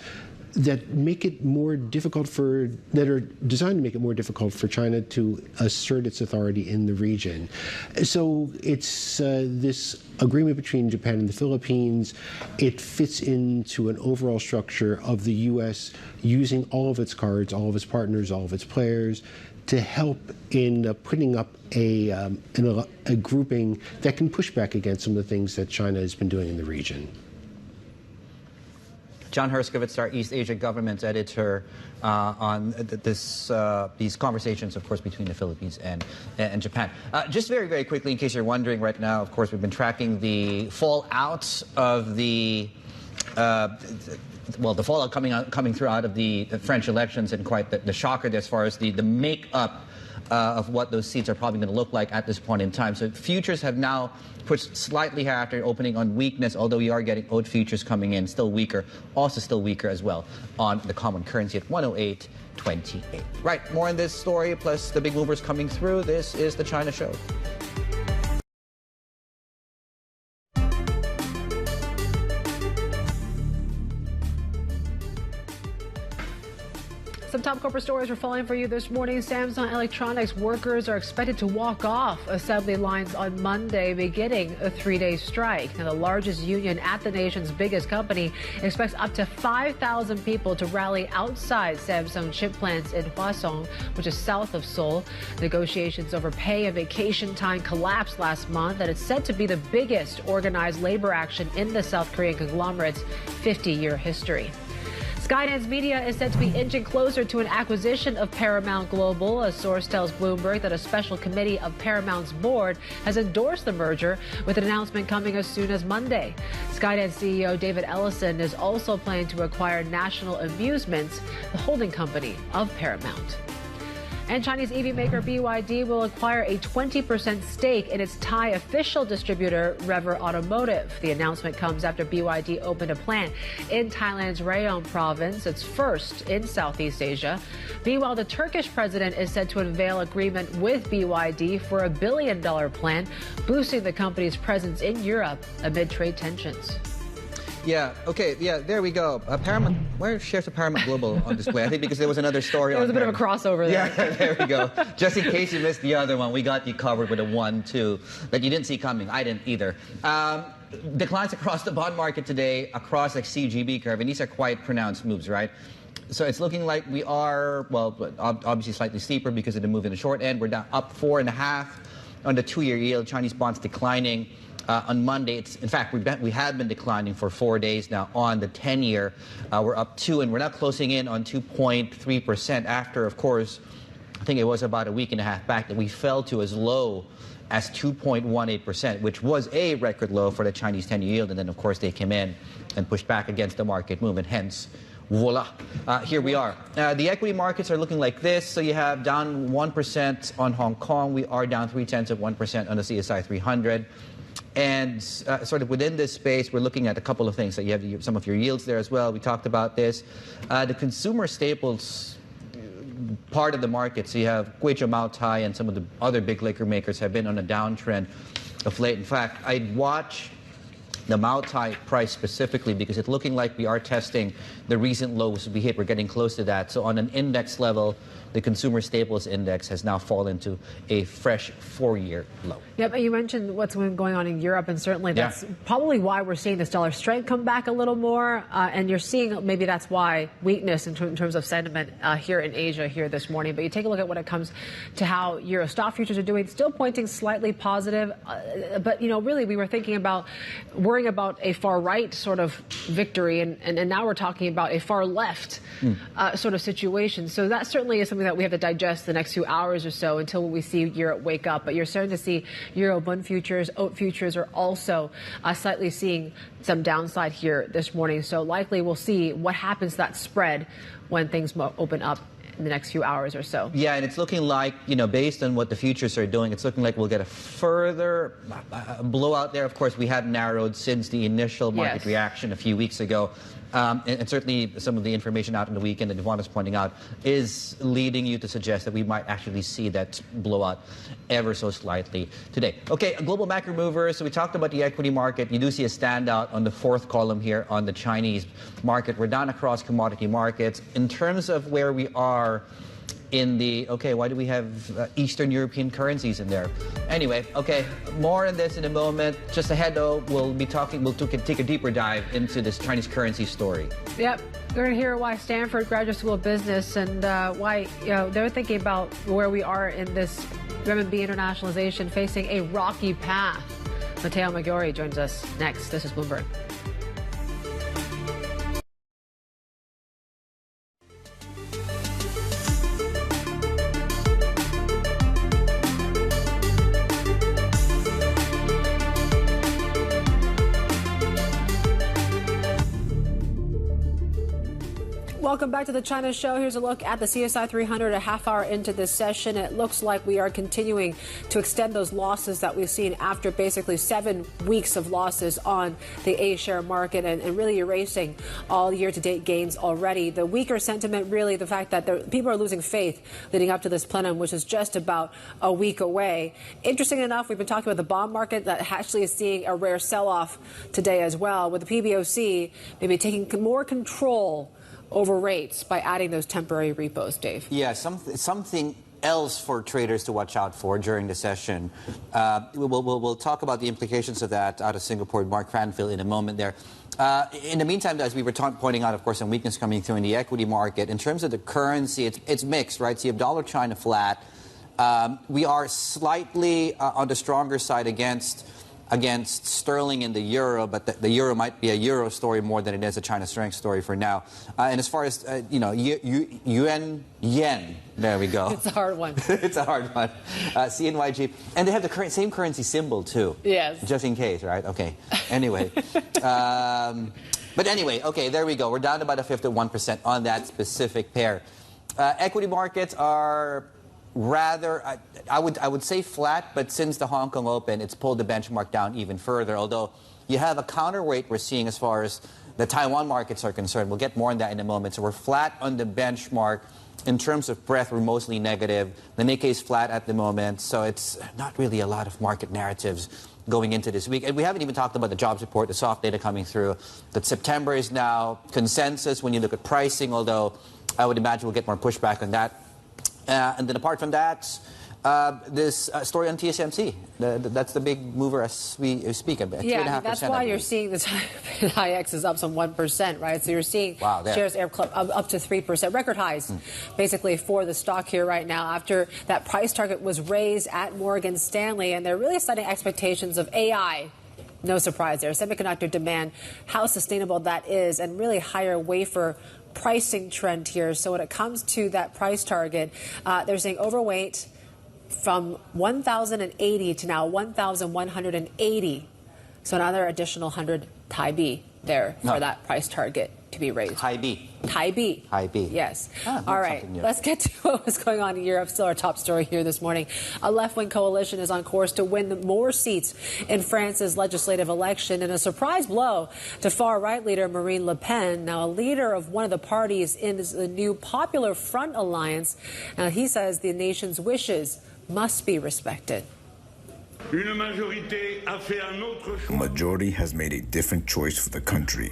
Speaker 10: that make it more difficult that are designed to make it more difficult for China to assert its authority in the region. So it's this agreement between Japan and the Philippines. It fits into an overall structure of the U.S. using all of its cards, all of its partners, all of its players to help in putting up a grouping that can push back against some of the things that China has been doing in the region.
Speaker 2: John Herskovitz, our East Asia government editor, on these conversations, of course, between the Philippines and Japan. Just very, very quickly, in case you're wondering right now, of course, we've been tracking the fallout of the fallout coming through out of the French elections, and quite the shocker as far as the makeup of what those seats are probably going to look like at this point in time. So futures have now pushed slightly higher after opening on weakness, although we are getting oat futures coming in still weaker, also still weaker as well on the common currency at 108.28. Right, more on this story, plus the big movers coming through. This is the China Show.
Speaker 1: Some top corporate stories we're following for you this morning. Samsung Electronics workers are expected to walk off assembly lines on Monday, beginning a 3-day strike. Now, the largest union at the nation's biggest company expects up to 5,000 people to rally outside Samsung chip plants in Hwaseong, which is south of Seoul. Negotiations over pay and vacation time collapsed last month, and it's said to be the biggest organized labor action in the South Korean conglomerate's 50-year history. Skydance Media is said to be inching closer to an acquisition of Paramount Global. A source tells Bloomberg that a special committee of Paramount's board has endorsed the merger, with an announcement coming as soon as Monday. Skydance CEO David Ellison is also planning to acquire National Amusements, the holding company of Paramount. And Chinese EV maker BYD will acquire a 20% stake in its Thai official distributor, Rever Automotive. The announcement comes after BYD opened a plant in Thailand's Rayong province, its first in Southeast Asia. Meanwhile, the Turkish president is said to unveil agreement with BYD for a $1 billion plan, boosting the company's presence in Europe amid trade tensions.
Speaker 2: Yeah, okay, yeah, there we go. Paramount, where shares the Paramount Global on display? I think because there was another story on
Speaker 1: There was a bit of a crossover there.
Speaker 2: Yeah, there we go. Just in case you missed the other one, we got you covered with a 1-2 that you didn't see coming. I didn't either. Declines across the bond market today, across like CGB curve, and these are quite pronounced moves, right? So it's looking like we are, well, obviously slightly steeper because of the move in the short end. We're down up 4.5 on the 2-year yield. Chinese bonds declining. On Monday, in fact, we have been declining for 4 days now. On the 10-year, we're up 2, and we're now closing in on 2.3% after, of course, I think it was about a week and a half back that we fell to as low as 2.18%, which was a record low for the Chinese 10-year yield. And then, of course, they came in and pushed back against the market movement. Hence, voila, here we are. The equity markets are looking like this. So you have down 1% on Hong Kong. We are down 0.3% on the CSI 300. And sort of within this space, we're looking at a couple of things. So you have some of your yields there as well. We talked about this. The consumer staples part of the market, so you have Guizhou, Maotai, and some of the other big liquor makers have been on a downtrend of late. In fact, I'd watch the Maotai price specifically because it's looking like we are testing the recent lows we hit. We're getting close to that. So on an index level, the consumer staples index has now fallen to a fresh 4-year low.
Speaker 1: Yeah, but you mentioned what's been going on in Europe, and certainly that's probably why we're seeing this dollar strength come back a little more. And you're seeing maybe that's why weakness in terms of sentiment here in Asia here this morning. But you take a look at when it comes to how Euro stock futures are doing, still pointing slightly positive. But, you know, really we were thinking about worrying about a far right sort of victory, and now we're talking about a far left sort of situation. So that certainly is something that we have to digest the next few hours or so until we see Europe wake up. But you're starting to see Euro bund futures, oat futures are also slightly seeing some downside here this morning. So likely we'll see what happens to that spread when things open up in the next few hours or so.
Speaker 2: Yeah, and it's looking like, you know, based on what the futures are doing, it's looking like we'll get a further blowout there. Of course, we have narrowed since the initial market reaction a few weeks ago. And certainly some of the information out in the weekend that Yvonne is pointing out is leading you to suggest that we might actually see that blowout ever so slightly today. Okay, global macro movers. So we talked about the equity market. You do see a standout on the fourth column here on the Chinese market. We're down across commodity markets. In terms of where we are in the, okay, why do we have Eastern European currencies in there? Anyway, okay, more on this in a moment. Just ahead, though, we'll take a deeper dive into this Chinese currency story.
Speaker 1: Yep. We're going to hear why Stanford Graduate School of Business and why they're thinking about where we are in this renminbi internationalization, facing a rocky path. Matteo Maggiori joins us next. This is Bloomberg. Welcome back to the China Show. Here's a look at the CSI 300 a half hour into this session. It looks like we are continuing to extend those losses that we've seen after basically 7 weeks of losses on the A-share market and really erasing all year-to-date gains already. The weaker sentiment, really the fact that people are losing faith leading up to this plenum, which is just about a week away. Interesting enough, we've been talking about the bond market that actually is seeing a rare sell-off today as well, with the PBOC maybe taking more control over rates by adding those temporary repos, Dave.
Speaker 2: Yeah, something else for traders to watch out for during the session. We'll talk about the implications of that out of Singapore, Mark Cranfield, in a moment there. In the meantime, as we were pointing out, of course, some weakness coming through in the equity market. In terms of the currency, it's mixed, right? So you have dollar China flat. We are slightly on the stronger side against sterling and the euro, but the euro might be a euro story more than it is a China strength story for now. And as far as, yuan, yen, there we go.
Speaker 1: It's a hard one.
Speaker 2: It's a hard one. CNYG. And they have the same currency symbol, too.
Speaker 1: Yes.
Speaker 2: Just in case, right? Okay. Anyway. But anyway, okay, there we go. We're down about a fifth of 1% on that specific pair. Equity markets are rather, I would say flat, but since the Hong Kong Open, it's pulled the benchmark down even further, although you have a counterweight we're seeing as far as the Taiwan markets are concerned. We'll get more on that in a moment. So we're flat on the benchmark. In terms of breadth, we're mostly negative. The Nikkei is flat at the moment, so it's not really a lot of market narratives going into this week. And we haven't even talked about the jobs report, the soft data coming through, that September is now consensus when you look at pricing, although I would imagine we'll get more pushback on that. And then apart from that, this story on TSMC, that's the big mover as we speak.
Speaker 1: Yeah, that's why you're seeing the IX is up some 1%, right? So you're seeing shares up to 3%, record highs, basically, for the stock here right now after that price target was raised at Morgan Stanley. And they're really setting expectations of AI. No surprise there. Semiconductor demand, how sustainable that is, and really higher wafer pricing trend here. So when it comes to that price target, they're saying overweight from 1,080 to now 1,180. So another additional 100 Thai B there for that price target to be raised.
Speaker 2: Thai B.
Speaker 1: Thai B.
Speaker 2: Thai B.
Speaker 1: Yes. All right. Let's get to what was going on in Europe. Still our top story here this morning. A left-wing coalition is on course to win more seats in France's legislative election in a surprise blow to far-right leader Marine Le Pen, now a leader of one of the parties in the new Popular Front alliance. Now he says the nation's wishes must be respected.
Speaker 4: A majority has made a different choice for the country.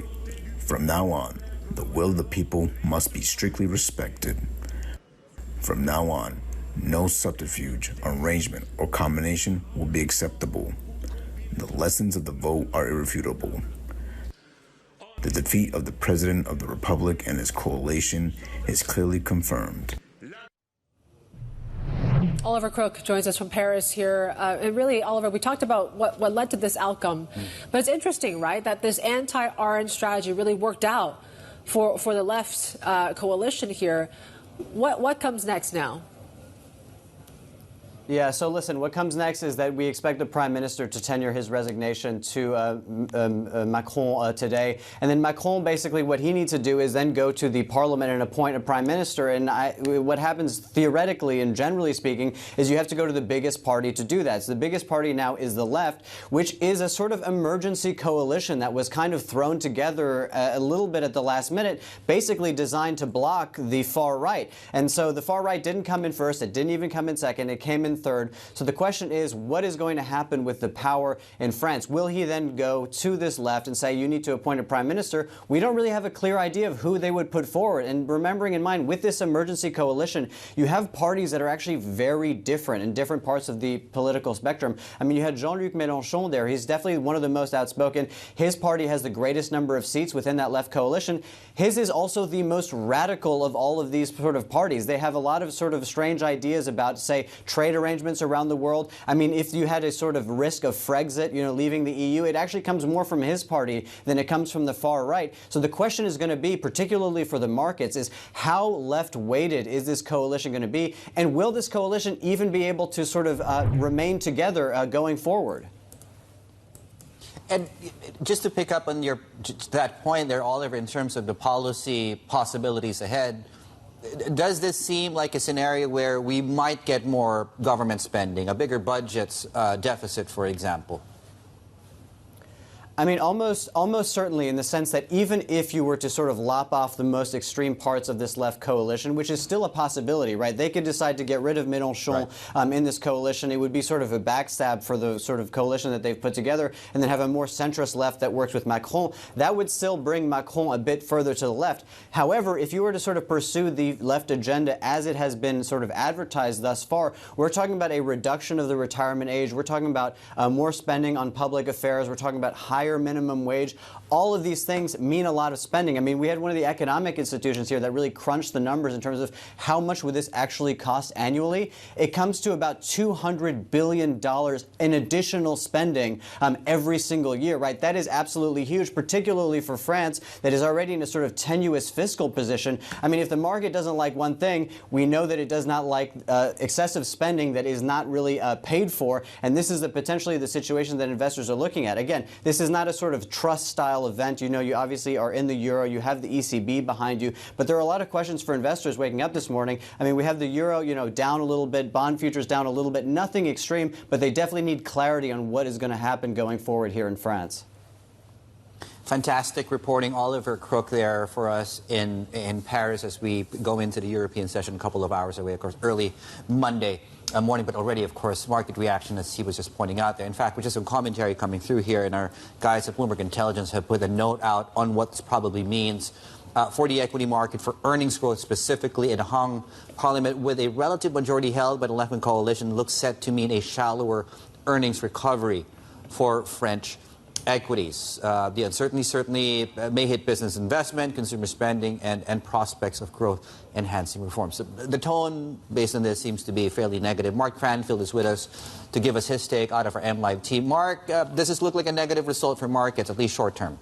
Speaker 4: From now on, the will of the people must be strictly respected. From now on, no subterfuge, arrangement, or combination will be acceptable. The lessons of the vote are irrefutable. The defeat of the President of the Republic and his coalition is clearly confirmed.
Speaker 1: Oliver Crook joins us from Paris here. And really, Oliver, we talked about what led to this outcome. But it's interesting, right, that this anti-orange strategy really worked out for the left coalition here. What comes next now?
Speaker 3: Yeah, so listen, what comes next is that we expect the Prime Minister to tender his resignation to Macron today. And then Macron, basically what he needs to do is then go to the Parliament and appoint a Prime Minister. And what happens theoretically and generally speaking is you have to go to the biggest party to do that. So the biggest party now is the left, which is a sort of emergency coalition that was kind of thrown together a little bit at the last minute, basically designed to block the far right. And so the far right didn't come in first. It didn't even come in second. It came in third. So the question is, what is going to happen with the power in France? Will he then go to this left and say, you need to appoint a prime minister? We don't really have a clear idea of who they would put forward. And remembering in mind, with this emergency coalition, you have parties that are actually very different in different parts of the political spectrum. I mean, you had Jean-Luc Mélenchon there. He's definitely one of the most outspoken. His party has the greatest number of seats within that left coalition. His is also the most radical of all of these sort of parties. They have a lot of sort of strange ideas about, say, trade arrangements around the world. I mean, if you had a sort of risk of Frexit, leaving the EU, it actually comes more from his party than it comes from the far right. So the question is going to be, particularly for the markets, is how left-weighted is this coalition going to be? And will this coalition even be able to sort of remain together going forward?
Speaker 2: And just to pick up on that point there, Oliver, in terms of the policy possibilities ahead, does this seem like a scenario where we might get more government spending, a bigger budget deficit, for example?
Speaker 3: I mean, almost certainly, in the sense that even if you were to sort of lop off the most extreme parts of this left coalition, which is still a possibility, right? They could decide to get rid of Mélenchon in this coalition. It would be sort of a backstab for the sort of coalition that they've put together, and then have a more centrist left that works with Macron. That would still bring Macron a bit further to the left. However, if you were to sort of pursue the left agenda as it has been sort of advertised thus far, we're talking about a reduction of the retirement age. We're talking about more spending on public affairs. We're talking about higher minimum wage. All of these things mean a lot of spending. I mean, we had one of the economic institutions here that really crunched the numbers in terms of how much would this actually cost annually. It comes to about $200 billion in additional spending every single year, right? That is absolutely huge, particularly for France, that is already in a sort of tenuous fiscal position. I mean, if the market doesn't like one thing, we know that it does not like excessive spending that is not really paid for, and this is potentially the situation that investors are looking at. Again, this is not a sort of trust-style event. You obviously are in the euro, you have the ECB behind you, but there are a lot of questions for investors waking up this morning. I mean, we have the euro, down a little bit, bond futures down a little bit, nothing extreme, but they definitely need clarity on what is going to happen going forward here in France.
Speaker 2: Fantastic reporting, Oliver Crook, there for us in Paris as we go into the European session a couple of hours away, of course, early Monday morning, but already, of course, market reaction, as he was just pointing out there. In fact, with just some commentary coming through here, and our guys at Bloomberg Intelligence have put a note out on what this probably means for the equity market, for earnings growth specifically in Hong Parliament, with a relative majority held by the left-wing coalition, looks set to mean a shallower earnings recovery for French equities. The uncertainty certainly may hit business investment, consumer spending, and prospects of growth-enhancing reforms. So the tone, based on this, seems to be fairly negative. Mark Cranfield is with us to give us his take out of our MLive team. Mark, does this look like a negative result for markets, at least short-term?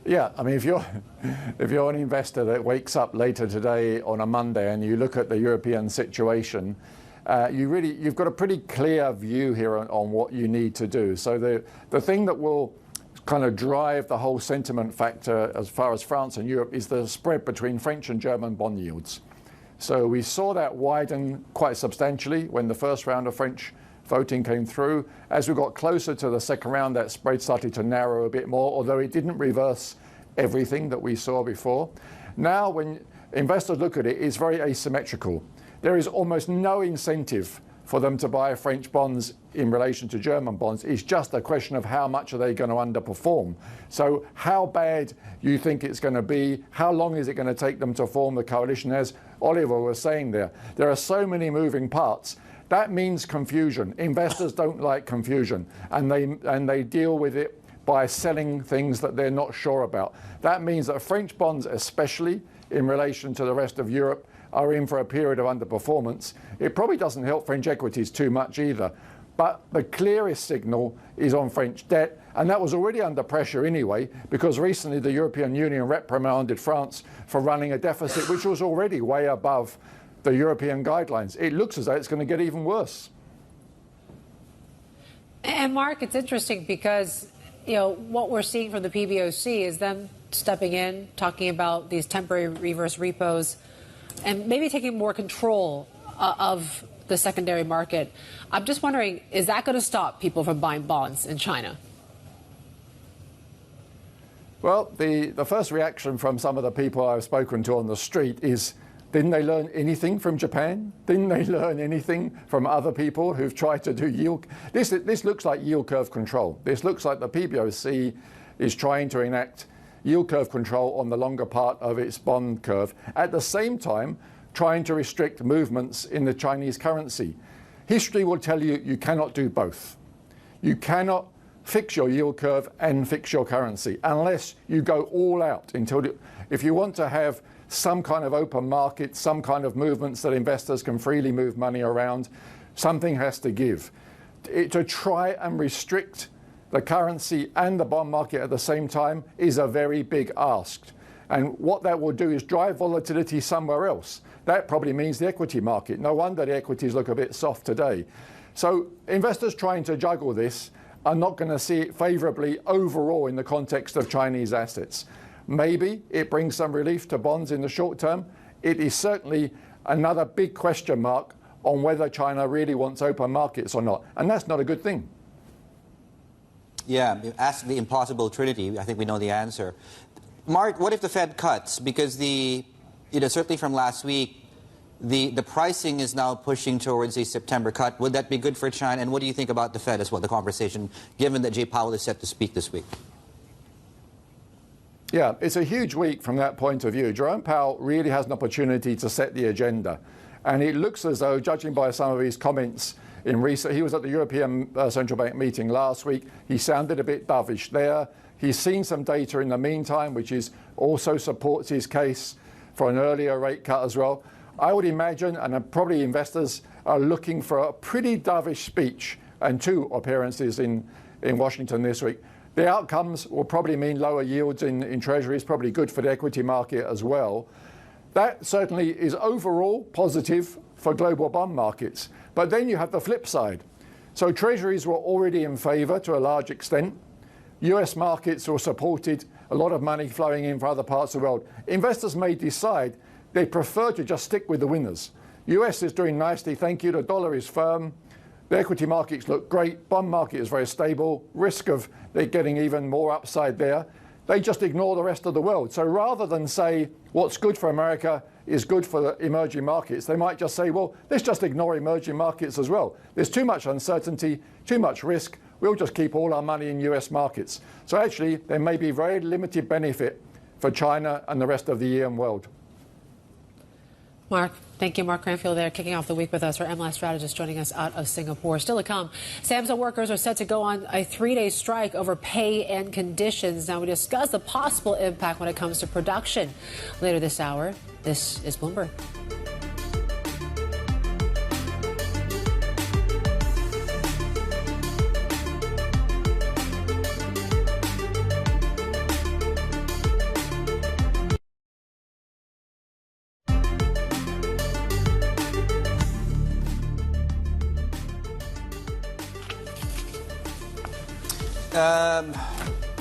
Speaker 11: Yeah, I mean, if you're an investor that wakes up later today on a Monday and you look at the European situation, you've got a pretty clear view here on what you need to do. So the thing that will kind of drive the whole sentiment factor as far as France and Europe is the spread between French and German bond yields. So we saw that widen quite substantially when the first round of French voting came through. As we got closer to the second round, that spread started to narrow a bit more, although it didn't reverse everything that we saw before. Now, when investors look at it, it's very asymmetrical. There is almost no incentive for them to buy French bonds in relation to German bonds. It's just a question of how much are they going to underperform. So how bad you think it's going to be, how long is it going to take them to form the coalition? As Oliver was saying there are so many moving parts. That means confusion. Investors don't like confusion, and they deal with it by selling things that they're not sure about. That means that French bonds, especially in relation to the rest of Europe, are in for a period of underperformance. It probably doesn't help French equities too much either. But the clearest signal is on French debt, and that was already under pressure anyway, because recently the European Union reprimanded France for running a deficit which was already way above the European guidelines. It looks as though it's going to get even worse.
Speaker 1: And Mark, it's interesting because, what we're seeing from the PBOC is them stepping in, talking about these temporary reverse repos, and maybe taking more control of the secondary market. I'm just wondering, is that going to stop people from buying bonds in China?
Speaker 11: Well, the first reaction from some of the people I've spoken to on the street is, didn't they learn anything from Japan? Didn't they learn anything from other people who've tried to do yield? This looks like yield curve control. This looks like the PBOC is trying to enact yield curve control on the longer part of its bond curve, at the same time trying to restrict movements in the Chinese currency. History will tell you you cannot do both. You cannot fix your yield curve and fix your currency unless you go all out. If you want to have some kind of open market, some kind of movements that investors can freely move money around, something has to give. To try and restrict the currency and the bond market at the same time is a very big ask. And what that will do is drive volatility somewhere else. That probably means the equity market. No wonder the equities look a bit soft today. So investors trying to juggle this are not going to see it favorably overall in the context of Chinese assets. Maybe it brings some relief to bonds in the short term. It is certainly another big question mark on whether China really wants open markets or not. And that's not a good thing.
Speaker 2: Yeah, ask the impossible trinity. I think we know the answer. Mark, what if the Fed cuts? Because certainly from last week, the pricing is now pushing towards a September cut. Would that be good for China? And what do you think about the Fed as well, the conversation, given that Jay Powell is set to speak this week?
Speaker 11: Yeah, it's a huge week from that point of view. Jerome Powell really has an opportunity to set the agenda. And it looks as though, judging by some of his comments in recent, he was at the European Central Bank meeting last week. He sounded a bit dovish there. He's seen some data in the meantime, which also supports his case for an earlier rate cut as well. I would imagine, and probably investors are looking for a pretty dovish speech and 2 appearances in Washington this week. The outcomes will probably mean lower yields in treasuries, probably good for the equity market as well. That certainly is overall positive for global bond markets. But then you have the flip side. So treasuries were already in favor to a large extent. US markets were supported, a lot of money flowing in from other parts of the world. Investors may decide they prefer to just stick with the winners. US is doing nicely, thank you. The dollar is firm. The equity markets look great. Bond market is very stable. Risk of they're getting even more upside there. They just ignore the rest of the world. So rather than say what's good for America is good for the emerging markets, they might just say, well, let's just ignore emerging markets as well. There's too much uncertainty, too much risk. We'll just keep all our money in US markets. So actually, there may be very limited benefit for China and the rest of the EM world.
Speaker 1: Mark, thank you. Mark Cranfield there, kicking off the week with us. Our MLI strategist joining us out of Singapore. Still to come, Samsung workers are set to go on a 3-day strike over pay and conditions. Now we discuss the possible impact when it comes to production. Later this hour, this is Bloomberg.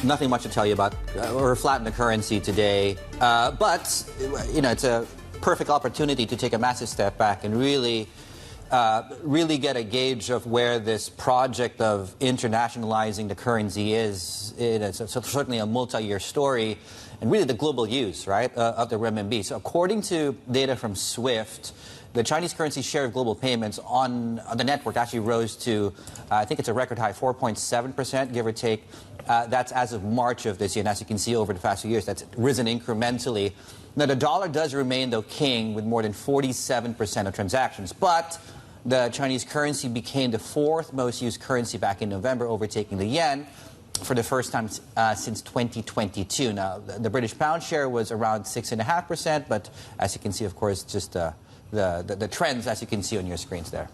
Speaker 2: Nothing much to tell you about. We're flat in the currency today, but it's a perfect opportunity to take a massive step back and really get a gauge of where this project of internationalizing the currency is. It's certainly a multi-year story, and really the global use, right, of the renminbi. So according to data from SWIFT, the Chinese currency share of global payments on the network actually rose to, I think it's a record high, 4.7%, give or take. That's as of March of this year. And as you can see over the past few years, that's risen incrementally. Now, the dollar does remain, though, king with more than 47% of transactions. But the Chinese currency became the 4th most used currency back in November, overtaking the yen for the first time since 2022. Now, the British pound share was around 6.5%. But as you can see, of course, just the trends, as you can see on your screens there.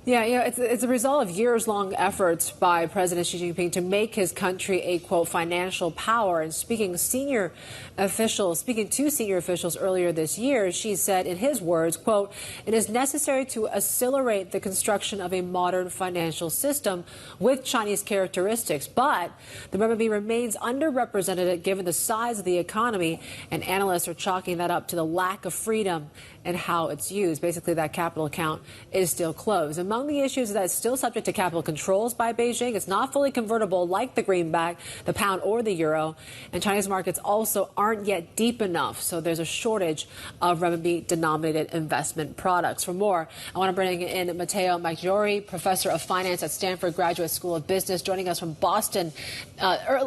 Speaker 1: Yeah, it's a result of years-long efforts by President Xi Jinping to make his country a, quote, financial power. And speaking to senior officials earlier this year, Xi said in his words, quote, "It is necessary to accelerate the construction of a modern financial system with Chinese characteristics, but the renminbi remains underrepresented given the size of the economy, and analysts are chalking that up to the lack of freedom and how it's used." Basically, that capital account is still closed. Among the issues that is still subject to capital controls by Beijing, it's not fully convertible like the greenback, the pound, or the euro. And Chinese markets also aren't yet deep enough, so there's a shortage of renminbi-denominated investment products. For more, I want to bring in Matteo Maggiori, professor of finance at Stanford Graduate School of Business, joining us from Boston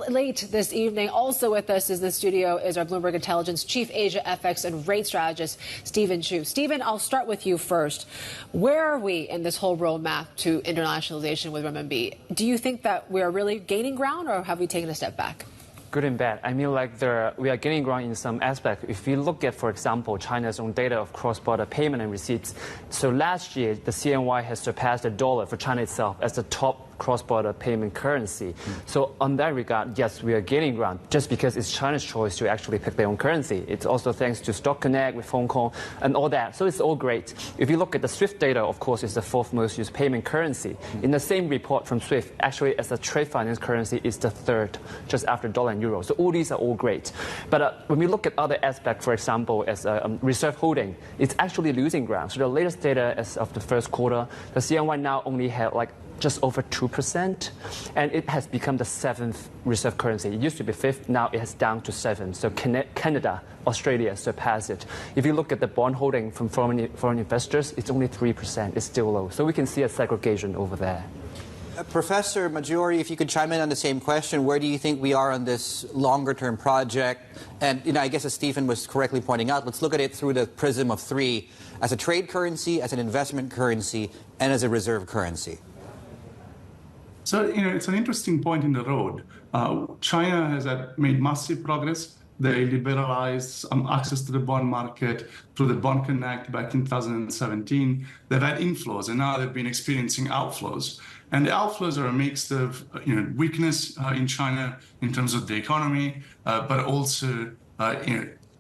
Speaker 1: late this evening. Also with us in the studio is our Bloomberg Intelligence Chief Asia FX and Rate Strategist, Stephen Chiu. Stephen, I'll start with you first. Where are we in this whole roadmap to internationalization with renminbi? Do you think that we are really gaining ground, or have we taken a step back?
Speaker 12: Good and bad. I mean, like we are gaining ground in some aspect. If we look at, for example, China's own data of cross-border payment and receipts, so last year the CNY has surpassed the dollar for China itself as the top cross-border payment currency. So on that regard, yes, we are gaining ground just because it's China's choice to actually pick their own currency. It's also thanks to Stock Connect with Hong Kong and all that. So it's all great. If you look at the SWIFT data, of course, it's the fourth most used payment currency. In the same report from SWIFT, actually as a trade finance currency, it's the third, just after dollar and euro. So all these are all great. But when we look at other aspects, for example, as reserve holding, it's actually losing ground. So the latest data as of the first quarter, the CNY now only had like just over 2%, and it has become the seventh reserve currency. It used to be fifth, now it has down to seven. So Canada, Australia surpass it. If you look at the bond holding from foreign investors, it's only 3%. It's still low. So we can see a segregation over there.
Speaker 2: Professor Maggiori, if you could chime in on the same question, where do you think we are on this longer-term project? And, I guess as Stephen was correctly pointing out, let's look at it through the prism of three, as a trade currency, as an investment currency, and as a reserve currency.
Speaker 13: So, it's an interesting point in the road. China has made massive progress. They liberalized access to the bond market through the Bond Connect back in 2017. They've had inflows, and now they've been experiencing outflows. And the outflows are a mix of weakness in China in terms of the economy, but also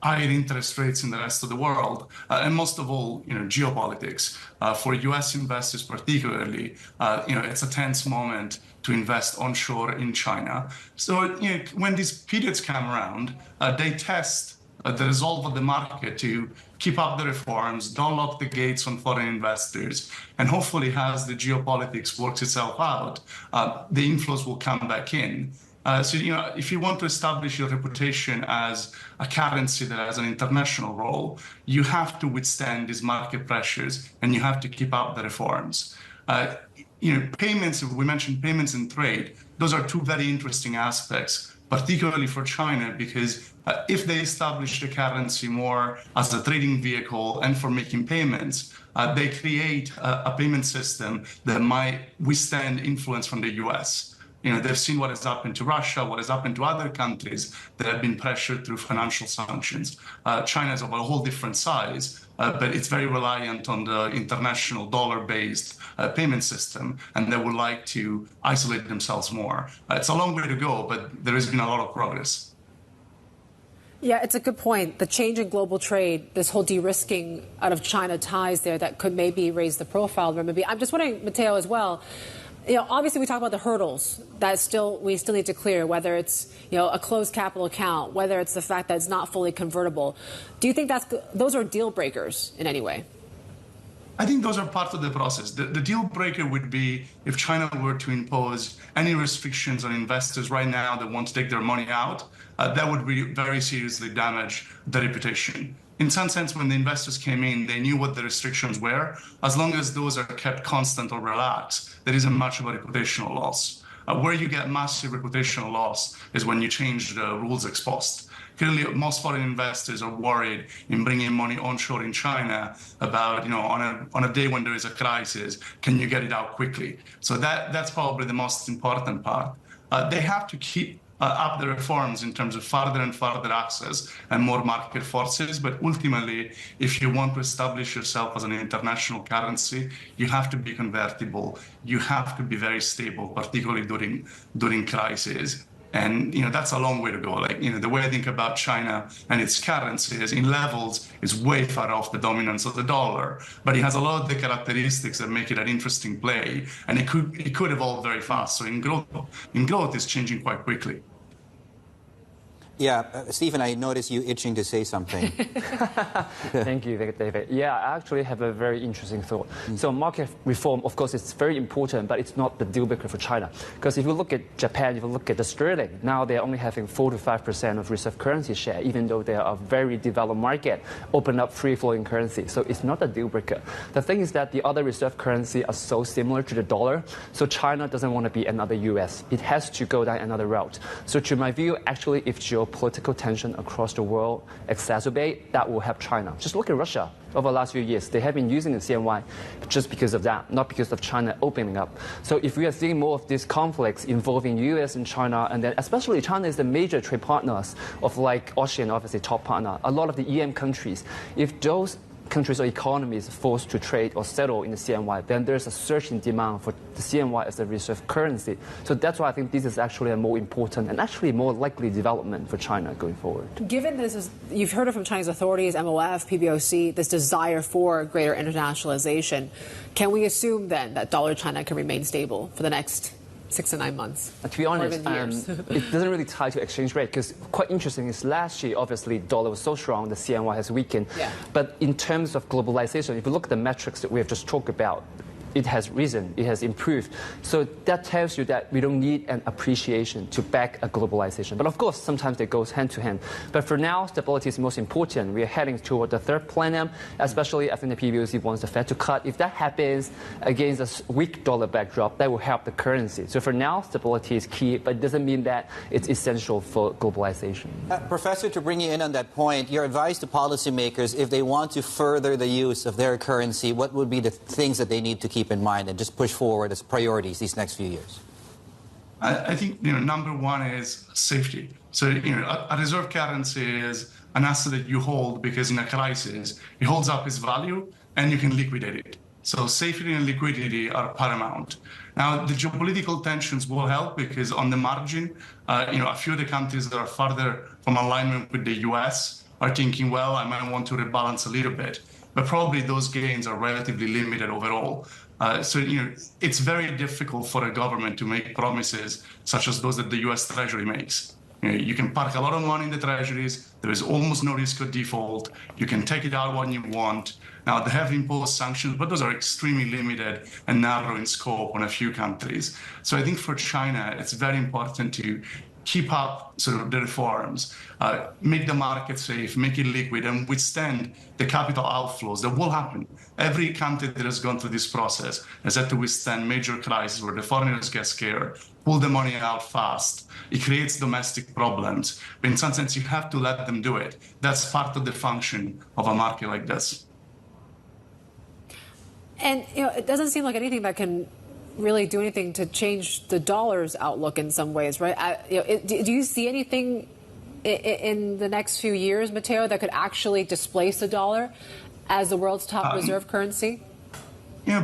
Speaker 13: higher interest rates in the rest of the world, and most of all, geopolitics. For U.S. investors particularly, it's a tense moment to invest onshore in China. So, when these periods come around, they test the resolve of the market to keep up the reforms, don't lock the gates on foreign investors, and hopefully as the geopolitics works itself out, the inflows will come back in. So, if you want to establish your reputation as a currency that has an international role, you have to withstand these market pressures and you have to keep up the reforms. Payments, we mentioned payments and trade, those are two very interesting aspects, particularly for China, because if they establish the currency more as a trading vehicle and for making payments, they create a payment system that might withstand influence from the US. They've seen what has happened to Russia, what has happened to other countries that have been pressured through financial sanctions. China is of a whole different size, but it's very reliant on the international dollar-based payment system, and they would like to isolate themselves more. It's a long way to go, but there has been a lot of progress.
Speaker 1: Yeah, it's a good point. The change in global trade, this whole de-risking out of China ties there that could maybe raise the profile of renminbi. I'm just wondering, Matteo, as well, obviously we talk about the hurdles that we still need to clear, whether it's, a closed capital account, whether it's the fact that it's not fully convertible. Do you think those are deal breakers in any way?
Speaker 13: I think those are part of the process. The deal breaker would be if China were to impose any restrictions on investors right now that want to take their money out, that would really very seriously damage the reputation. In some sense, when the investors came in, they knew what the restrictions were. As long as those are kept constant or relaxed, there isn't much of a reputational loss. Where you get massive reputational loss is when you change the rules ex post. Clearly, most foreign investors are worried in bringing money onshore in China about, on a day when there is a crisis, can you get it out quickly? So that's probably the most important part. They have to keep up the reforms in terms of further and further access and more market forces. But ultimately, if you want to establish yourself as an international currency, you have to be convertible. You have to be very stable, particularly during crises. And that's a long way to go. The way I think about China and its currencies in levels is way far off the dominance of the dollar, but it has a lot of the characteristics that make it an interesting play, and it could evolve very fast. So in growth, it's changing quite quickly.
Speaker 2: Yeah, Stephen, I noticed you itching to say something.
Speaker 12: Thank you, David. Yeah, I actually have a very interesting thought. So market reform, of course, it's very important, but it's not the deal breaker for China. Because if you look at Japan, if you look at the sterling, now they're only having 4 to 5% of reserve currency share, even though they are a very developed market, open up free-flowing currency. So it's not a deal breaker. The thing is that the other reserve currency are so similar to the dollar, so China doesn't want to be another US. It has to go down another route. So to my view, actually, if geopolitical tension across the world exacerbate, that will help China. Just look at Russia over the last few years. They have been using the CNY just because of that, not because of China opening up. So if we are seeing more of these conflicts involving US and China, and then especially China is the major trade partners of ASEAN, obviously top partner, a lot of the EM countries, if those countries or economies forced to trade or settle in the CNY, then there's a surge in demand for the CNY as a reserve currency. So that's why I think this is actually a more important and actually more likely development for China going forward.
Speaker 1: Given this, you've heard it from Chinese authorities, MOF, PBOC, this desire for greater internationalization. Can we assume then that dollar China can remain stable for the next 6 to 9 months?
Speaker 12: To be honest, it doesn't really tie to exchange rate, because quite interesting is last year, obviously, dollar was so strong, the CNY has weakened. Yeah. But in terms of globalization, if you look at the metrics that we have just talked about, it has risen, it has improved. So that tells you that we don't need an appreciation to back a globalization. But of course, sometimes it goes hand to hand. But for now, stability is most important. We are heading toward the third plenum, especially I think the PBOC wants the Fed to cut. If that happens against a weak dollar backdrop, that will help the currency. So for now, stability is key, but it doesn't mean that it's essential for globalization.
Speaker 2: Professor, to bring you in on that point, your advice to policymakers, if they want to further the use of their currency, what would be the things that they need to keep in mind and just push forward as priorities these next few years?
Speaker 13: I think number one is safety. So a reserve currency is an asset that you hold because in a crisis it holds up its value and you can liquidate it. So safety and liquidity are paramount. Now the geopolitical tensions will help because on the margin, a few of the countries that are farther from alignment with the US are thinking, well, I might want to rebalance a little bit, but probably those gains are relatively limited overall. So it's very difficult for a government to make promises such as those that the US Treasury makes. You can park a lot of money in the treasuries. There is almost no risk of default. You can take it out when you want. Now, they have imposed sanctions, but those are extremely limited and narrow in scope on a few countries. So I think for China, it's very important to keep up sort of the reforms, make the market safe, make it liquid, and withstand the capital outflows that will happen. Every country that has gone through this process has had to withstand major crises where the foreigners get scared, pull the money out fast. It creates domestic problems. But in some sense, you have to let them do it. That's part of the function of a market like this.
Speaker 1: And it doesn't seem like anything that can really do anything to change the dollar's outlook in some ways, right? Do you see anything in the next few years, Matteo, that could actually displace the dollar as the world's top reserve currency?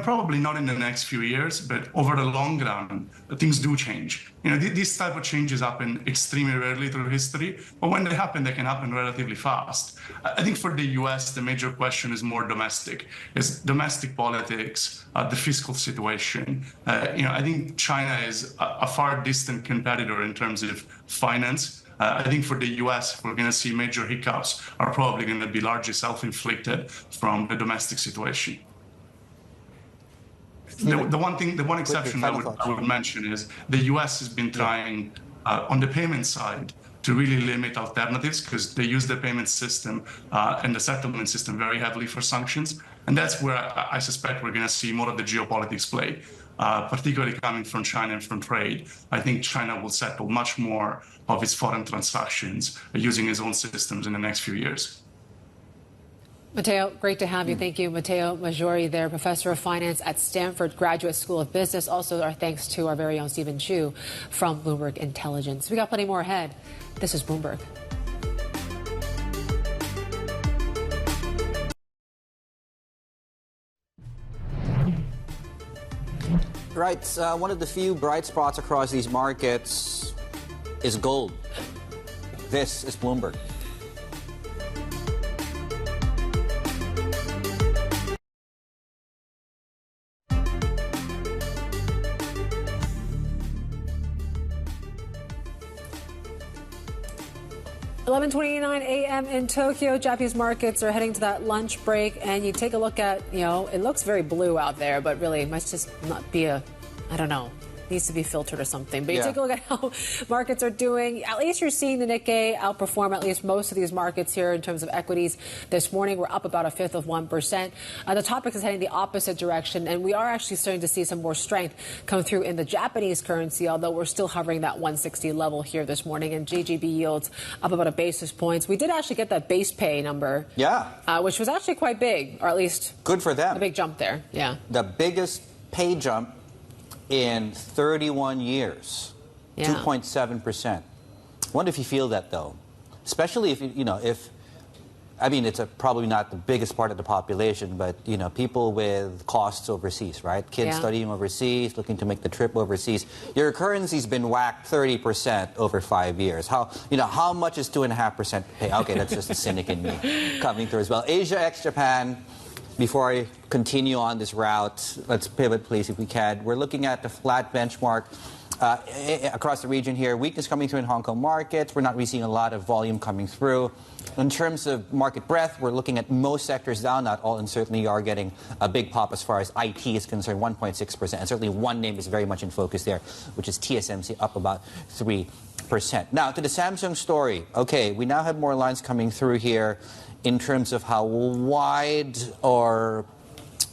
Speaker 13: Probably not in the next few years, but over the long run, things do change. These type of changes happen extremely rarely through history, but when they happen, they can happen relatively fast. I think for the US, the major question is more domestic. It's domestic politics, the fiscal situation. I think China is a far distant competitor in terms of finance. I think for the US, we're going to see major hiccups are probably going to be largely self-inflicted from the domestic situation. The one exception I would mention is the US has been trying on the payment side to really limit alternatives because they use the payment system and the settlement system very heavily for sanctions. And that's where I suspect we're going to see more of the geopolitics play, particularly coming from China and from trade. I think China will settle much more of its foreign transactions using its own systems in the next few years.
Speaker 1: Matteo, great to have you. Thank you. Matteo Maggiori there, professor of finance at Stanford Graduate School of Business. Also, our thanks to our very own Stephen Chiu from Bloomberg Intelligence. We got plenty more ahead. This is Bloomberg.
Speaker 2: Right. One of the few bright spots across these markets is gold. This is Bloomberg.
Speaker 1: $11:29 a.m. in Tokyo. Japanese markets are heading to that lunch break, and you take a look at, it looks very blue out there, but really it must just not be I don't know, needs to be filtered or something. But you take a look at how markets are doing. At least you're seeing the Nikkei outperform at least most of these markets here in terms of equities. This morning, we're up about 1/5 of 1%. The topic is heading the opposite direction, and we are actually starting to see some more strength come through in the Japanese currency, although we're still hovering that 160 level here this morning. And JGB yields up about a basis points. We did actually get that base pay number, which was actually quite big, or at least
Speaker 2: good for them.
Speaker 1: A big jump there,
Speaker 2: The biggest pay jump in 31 years, 2.7%. Wonder if you feel that, though, especially if it's probably not the biggest part of the population, but people with costs overseas, right? Kids studying overseas, looking to make the trip overseas. Your currency's been whacked 30% over 5 years. How much is 2.5% pay? Okay, that's just a cynic in me coming through as well. Asia ex Japan. Before I continue on this route, let's pivot, please, if we can. We're looking at the flat benchmark across the region here. Weakness coming through in Hong Kong markets. We're not really seeing a lot of volume coming through. In terms of market breadth, we're looking at most sectors down, not all, and certainly are getting a big pop as far as IT is concerned, 1.6%. And certainly one name is very much in focus there, which is TSMC, up about 3%. Now, to the Samsung story. Okay, we now have more lines coming through here in terms of how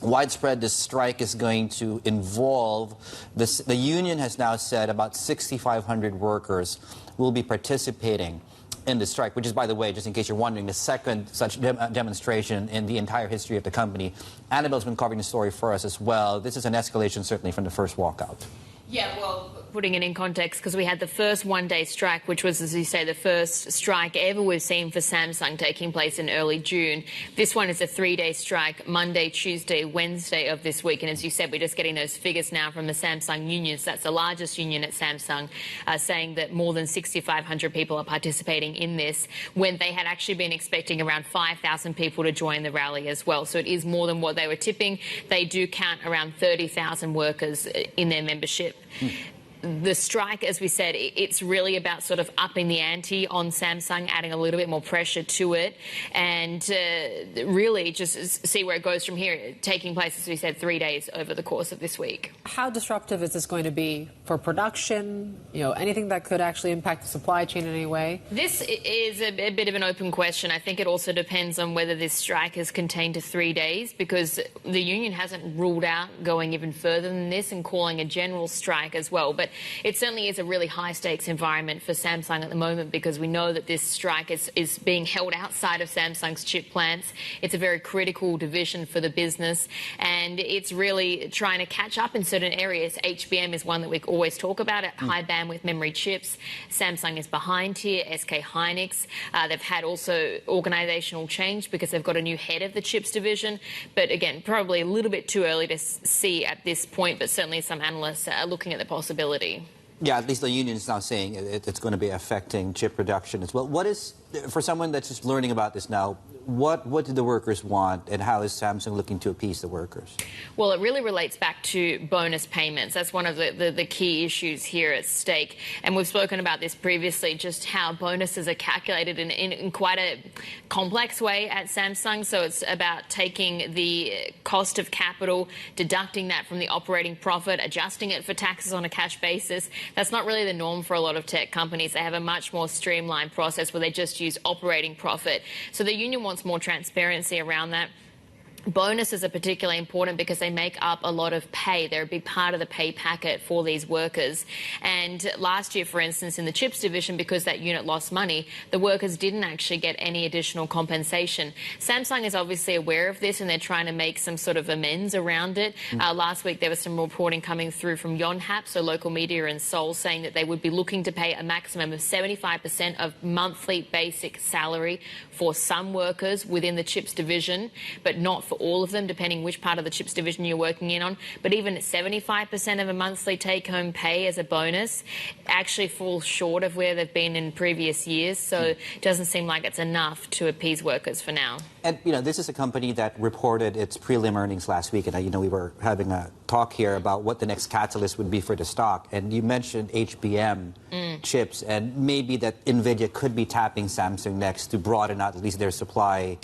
Speaker 2: widespread this strike is going to involve. The union has now said about 6,500 workers will be participating in the strike, which is, by the way, just in case you're wondering, the second such demonstration in the entire history of the company. Annabelle's been covering the story for us as well. This is an escalation, certainly, from the first walkout.
Speaker 14: Yeah, well, putting it in context, because we had the first one-day strike, which was, as you say, the first strike ever we've seen for Samsung, taking place in early June. This one is a 3-day strike, Monday, Tuesday, Wednesday of this week. And as you said, we're just getting those figures now from the Samsung union. So that's the largest union at Samsung, saying that more than 6,500 people are participating in this, when they had actually been expecting around 5,000 people to join the rally as well. So it is more than what they were tipping. They do count around 30,000 workers in their membership. The strike, as we said, it's really about sort of upping the ante on Samsung, adding a little bit more pressure to it, and really just see where it goes from here, taking place, as we said, 3 days over the course of this week.
Speaker 1: How disruptive is this going to be for production? Anything that could actually impact the supply chain in any way?
Speaker 14: This is a bit of an open question. I think it also depends on whether this strike is contained to 3 days, because the union hasn't ruled out going even further than this and calling a general strike as well. But it certainly is a really high-stakes environment for Samsung at the moment, because we know that this strike is being held outside of Samsung's chip plants. It's a very critical division for the business, and it's really trying to catch up in certain areas. HBM is one that we always talk about, high-bandwidth memory chips. Samsung is behind here, SK Hynix. They've had also organizational change because they've got a new head of the chips division. But again, probably a little bit too early to see at this point, but certainly some analysts are looking at the possibility.
Speaker 2: Yeah, at least the union is now saying it's going to be affecting chip production as well. What is, for someone that's just learning about this now, what do the workers want, and how is Samsung looking to appease the workers?
Speaker 14: Well, it really relates back to bonus payments. That's one of the key issues here at stake. And we've spoken about this previously, just how bonuses are calculated in quite a complex way at Samsung. So it's about taking the cost of capital, deducting that from the operating profit, adjusting it for taxes on a cash basis. That's not really the norm for a lot of tech companies. They have a much more streamlined process where they just use operating profit. So the union wants more transparency around that. Bonuses are particularly important because they make up a lot of pay. They're a big part of the pay packet for these workers. And last year, for instance, in the chips division, because that unit lost money, the workers didn't actually get any additional compensation. Samsung is obviously aware of this and they're trying to make some sort of amends around it. Last week, there was some reporting coming through from Yonhap, so local media in Seoul, saying that they would be looking to pay a maximum of 75% of monthly basic salary for some workers within the chips division, but not for all of them, depending which part of the chips division you're working in on. But even 75% of a monthly take-home pay as a bonus actually falls short of where they've been in previous years. So it doesn't seem like it's enough to appease workers for now.
Speaker 2: And, this is a company that reported its prelim earnings last week. And, we were having a talk here about what the next catalyst would be for the stock. And you mentioned HBM chips, and maybe that NVIDIA could be tapping Samsung next to broaden out at least their supply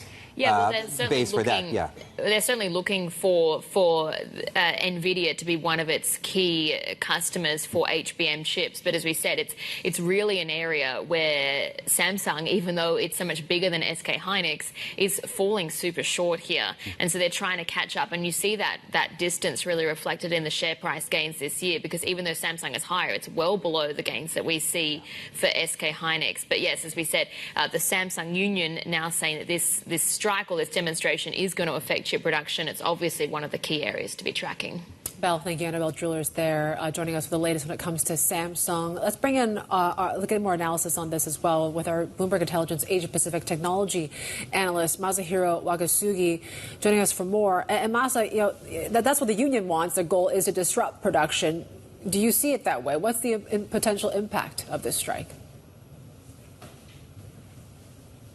Speaker 2: base for that. Yeah.
Speaker 14: They're certainly looking for NVIDIA to be one of its key customers for HBM chips. But as we said, it's really an area where Samsung, even though it's so much bigger than SK Hynix, is falling super short here. And so they're trying to catch up. And you see that distance really reflected in the share price gains this year, because even though Samsung is higher, it's well below the gains that we see for SK Hynix. But yes, as we said, the Samsung Union now saying that this strike or this demonstration is going to affect chip production. It's obviously one of the key areas to be tracking.
Speaker 1: Belle, thank you. Annabelle Jewelers there joining us with the latest when it comes to Samsung. Let's bring in look at more analysis on this as well with our Bloomberg Intelligence Asia Pacific technology analyst Masahiro Wakasugi joining us for more. And Masa, that's what the union wants. Their goal is to disrupt production. Do you see it that way? What's the potential impact of this strike?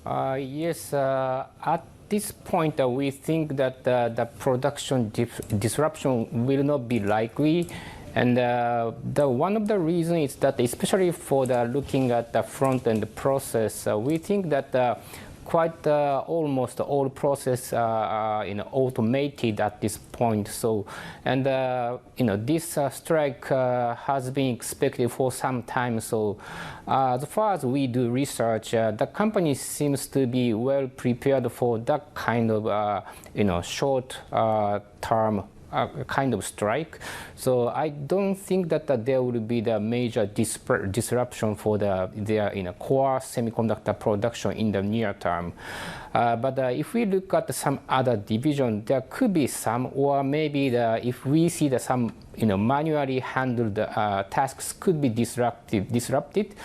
Speaker 15: Yes, at this point, we think that the production disruption will not be likely. And one of the reasons is that, especially for looking at the front-end process, we think that quite almost all process are automated at this point. So, and this strike has been expected for some time. So, as far as we do research, the company seems to be well prepared for that kind of short-term kind of strike. So I don't think that there will be the major disruption for their core semiconductor production in the near term. But if we look at some other division, there could be some, or maybe if we see some manually handled tasks could be disrupted,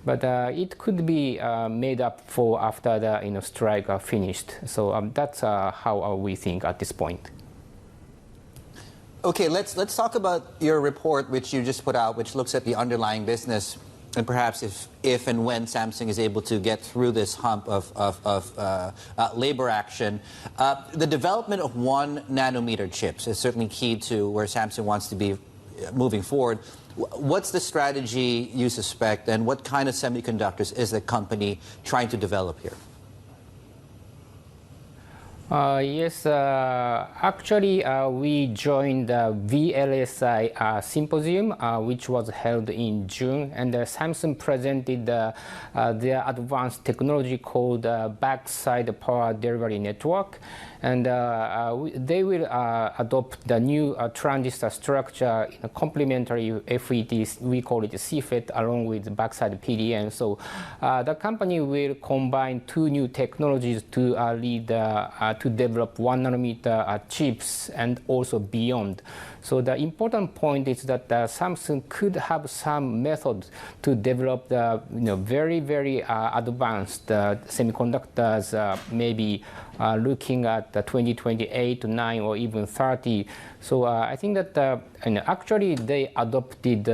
Speaker 15: but it could be made up for after the strike are finished. So that's how we think at this point.
Speaker 2: Okay, let's talk about your report, which you just put out, which looks at the underlying business, and perhaps if and when Samsung is able to get through this hump of labor action. The development of 1 nanometer chips is certainly key to where Samsung wants to be moving forward. What's the strategy you suspect, and what kind of semiconductors is the company trying to develop here?
Speaker 15: Yes, actually, we joined the VLSI symposium, which was held in June, and Samsung presented their advanced technology called backside power delivery network. And they will adopt the new transistor structure in a complementary FET, we call it CFET, along with backside PDN. So the company will combine 2 new technologies to lead to develop 1 nanometer chips and also beyond. So the important point is that Samsung could have some method to develop the very, very advanced semiconductors, maybe looking at 2028, 9, or even 30. So I think that actually they adopted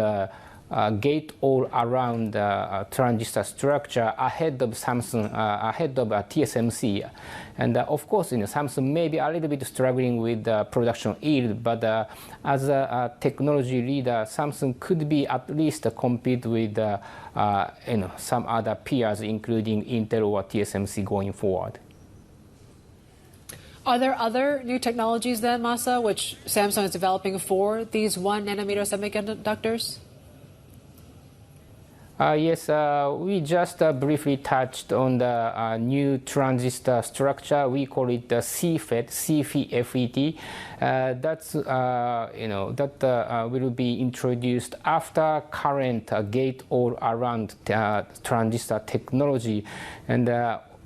Speaker 15: gate-all-around transistor structure ahead of Samsung, ahead of TSMC. And of course, Samsung may be a little bit struggling with production yield, but as a technology leader, Samsung could be at least compete with some other peers, including Intel or TSMC going forward.
Speaker 1: Are there other new technologies then, Masa, which Samsung is developing for these 1 nanometer semiconductors?
Speaker 15: Yes, we just briefly touched on the new transistor structure. We call it the CFET, CFET. That's that will be introduced after current gate-all-around transistor technology, and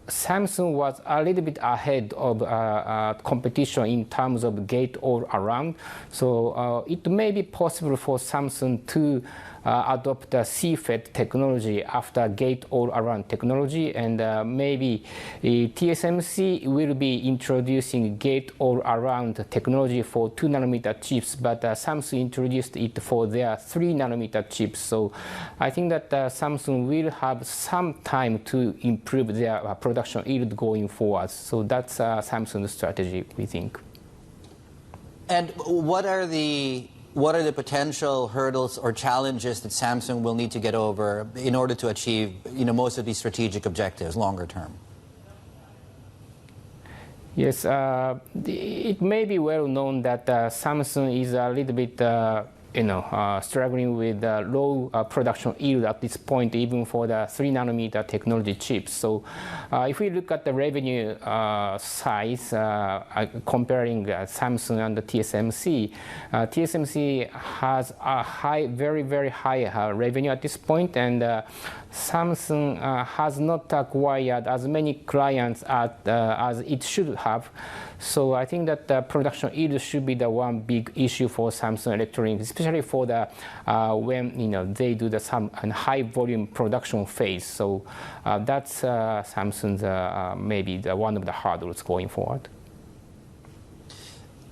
Speaker 15: Samsung was a little bit ahead of competition in terms of gate-all-around. So it may be possible for Samsung to adopt the CFET technology after gate-all-around technology, and maybe TSMC will be introducing gate-all-around technology for 2nm chips, but Samsung introduced it for their 3nm chips. So I think that Samsung will have some time to improve their production yield going forward. So that's Samsung's strategy, we think.
Speaker 2: And what are the potential hurdles or challenges that Samsung will need to get over in order to achieve, most of these strategic objectives longer term?
Speaker 15: Yes, it may be well known that Samsung is a little bit struggling with low production yield at this point, even for the 3nm technology chips. So if we look at the revenue size, comparing Samsung and the TSMC, TSMC has a very, very high revenue at this point, and Samsung has not acquired as many clients as it should have. So I think that the production yield should be the one big issue for Samsung Electronics, especially for the when they do some high volume production phase. So that's Samsung's maybe one of the hurdles going forward.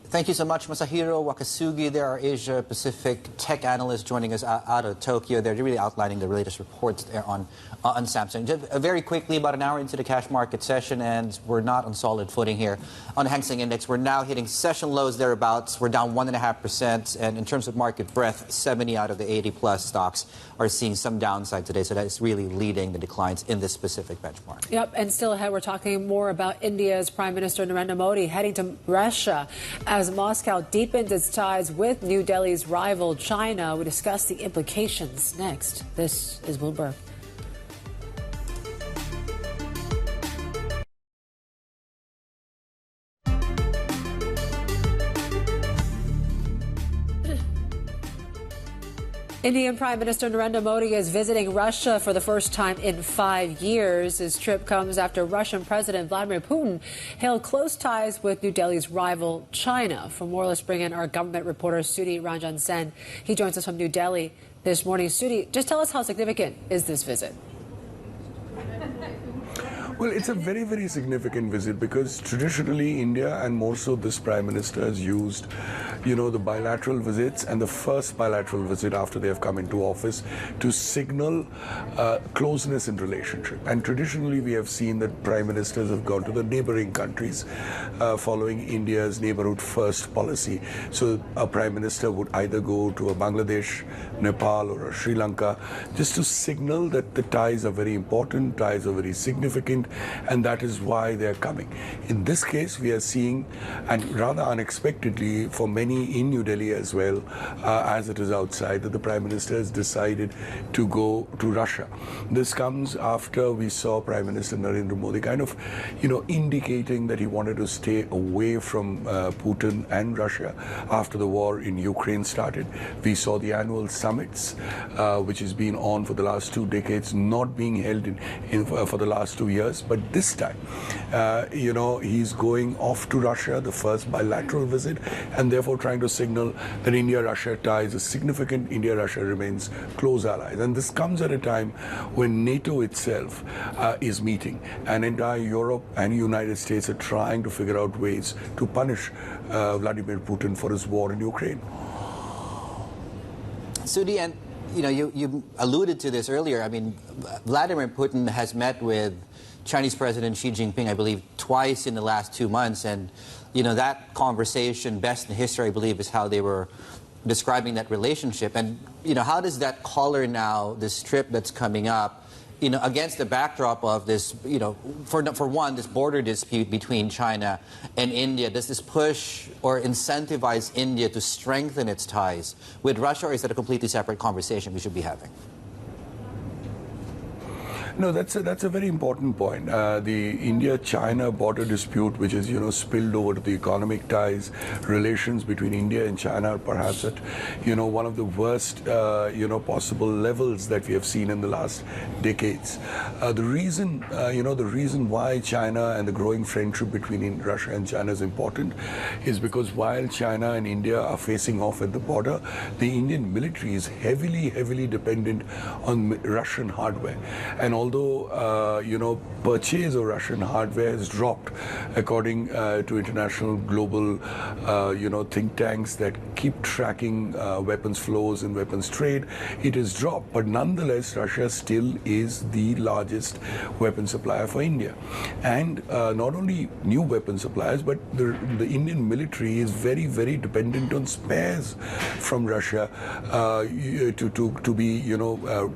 Speaker 2: Thank you so much, Masahiro Wakasugi. There are Asia Pacific tech analysts joining us out of Tokyo. They're really outlining the latest reports there on Samsung. Just very quickly, about an hour into the cash market session, and we're not on solid footing here. On the Hang Seng Index, we're now hitting session lows thereabouts. We're down 1.5%, and in terms of market breadth, 70 out of the 80-plus stocks are seeing some downside today, so that's really leading the declines in this specific benchmark.
Speaker 1: Yep, and still ahead, we're talking more about India's Prime Minister Narendra Modi heading to Russia as Moscow deepens its ties with New Delhi's rival China. We discuss the implications next. This is Bloomberg. Indian Prime Minister Narendra Modi is visiting Russia for the first time in 5 years. His trip comes after Russian President Vladimir Putin held close ties with New Delhi's rival China. For more, let's bring in our government reporter, Sudi Ranjan Sen. He joins us from New Delhi this morning. Sudi, just tell us how significant is this visit?
Speaker 16: Well, it's a very, very significant visit because traditionally India, and more so this Prime Minister, has used, the bilateral visits and the first bilateral visit after they have come into office to signal closeness in relationship. And traditionally we have seen that Prime Ministers have gone to the neighboring countries following India's neighborhood first policy. So a Prime Minister would either go to a Bangladesh, Nepal or a Sri Lanka just to signal that the ties are very important, ties are very significant, and that is why they're coming. In this case, we are seeing, and rather unexpectedly for many in New Delhi as well, as it is outside, that the Prime Minister has decided to go to Russia. This comes after we saw Prime Minister Narendra Modi kind of, indicating that he wanted to stay away from Putin and Russia after the war in Ukraine started. We saw the annual summits, which has been on for the last 2 decades, not being held for the last 2 years. But this time, he's going off to Russia, the first bilateral visit, and therefore trying to signal that India-Russia ties are significant. India-Russia remains close allies. And this comes at a time when NATO itself is meeting, and entire Europe and United States are trying to figure out ways to punish Vladimir Putin for his war in Ukraine.
Speaker 2: Sudi, and you alluded to this earlier. I mean, Vladimir Putin has met with Chinese President Xi Jinping, I believe, twice in the last 2 months. And, that conversation, best in history, I believe, is how they were describing that relationship. And, how does that color now this trip that's coming up, against the backdrop of this, for one, this border dispute between China and India? Does this push or incentivize India to strengthen its ties with Russia, or is that a completely separate conversation we should be having?
Speaker 16: No, that's a very important point. The India-China border dispute, which is spilled over to the economic ties, relations between India and China are perhaps at one of the worst possible levels that we have seen in the last decades. The reason why China and the growing friendship between Russia and China is important is because while China and India are facing off at the border, the Indian military is heavily dependent on Russian hardware. And although, purchase of Russian hardware has dropped, according to international global, think tanks that keep tracking weapons flows and weapons trade, it has dropped. But nonetheless, Russia still is the largest weapon supplier for India. And not only new weapon suppliers, but the Indian military is very dependent on spares from Russia to be,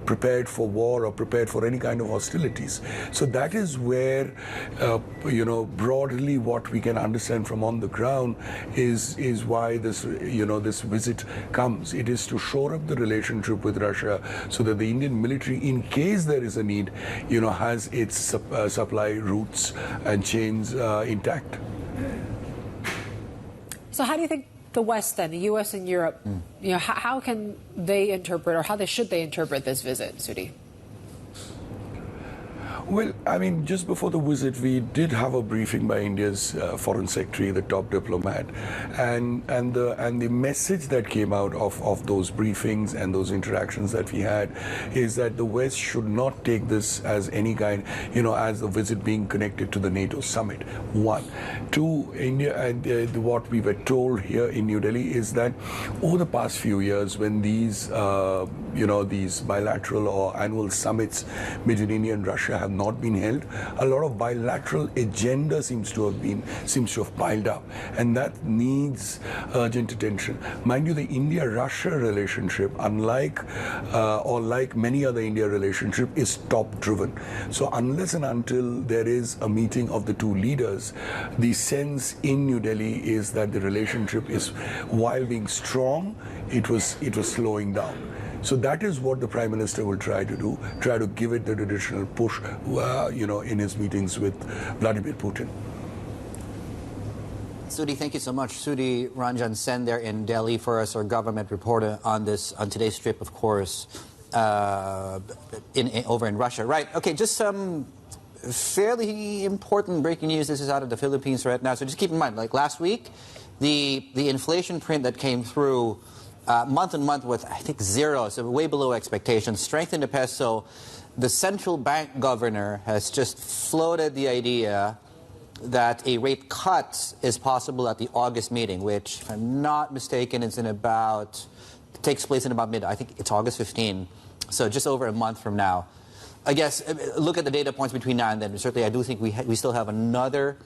Speaker 16: prepared for war or prepared for any kind of hostilities. So that is where, broadly what we can understand from on the ground is why this, this visit comes. It is to shore up the relationship with Russia so that the Indian military, in case there is a need, has its supply routes and chains intact.
Speaker 1: So how do you think the West then, the U.S. and Europe, how can they interpret, or how should they interpret this visit, Sudhi?
Speaker 16: Well, I mean, just before the visit, we did have a briefing by India's foreign secretary, the top diplomat, and the message that came out of those briefings and those interactions that we had is that the West should not take this as any kind, as the visit being connected to the NATO summit. One. Two, India, and what we were told here in New Delhi is that over the past few years, when these, these bilateral or annual summits between India and Russia have not been held, a lot of bilateral agenda seems to have piled up, and that needs urgent attention. Mind you, the India-Russia relationship, unlike or like many other India relationship, is top-driven. So unless and until there is a meeting of the two leaders, the sense in New Delhi is that the relationship is, while being strong, it was slowing down. So that is what the Prime Minister will try to do, try to give it the additional push, in his meetings with Vladimir Putin.
Speaker 2: Sudhi, thank you so much. Sudhi Ranjan Sen there in Delhi for us, our government reporter on today's strip, of course, over in Russia. Right, okay, just some fairly important breaking news. This is out of the Philippines right now. So just keep in mind, like last week, the inflation print that came through month on month with, I think, zero, so way below expectations, strengthened the peso. The central bank governor has just floated the idea that a rate cut is possible at the August meeting, which, if I'm not mistaken, takes place in about I think it's August 15, so just over a month from now. I guess, look at the data points between now and then. Certainly, I do think we still have another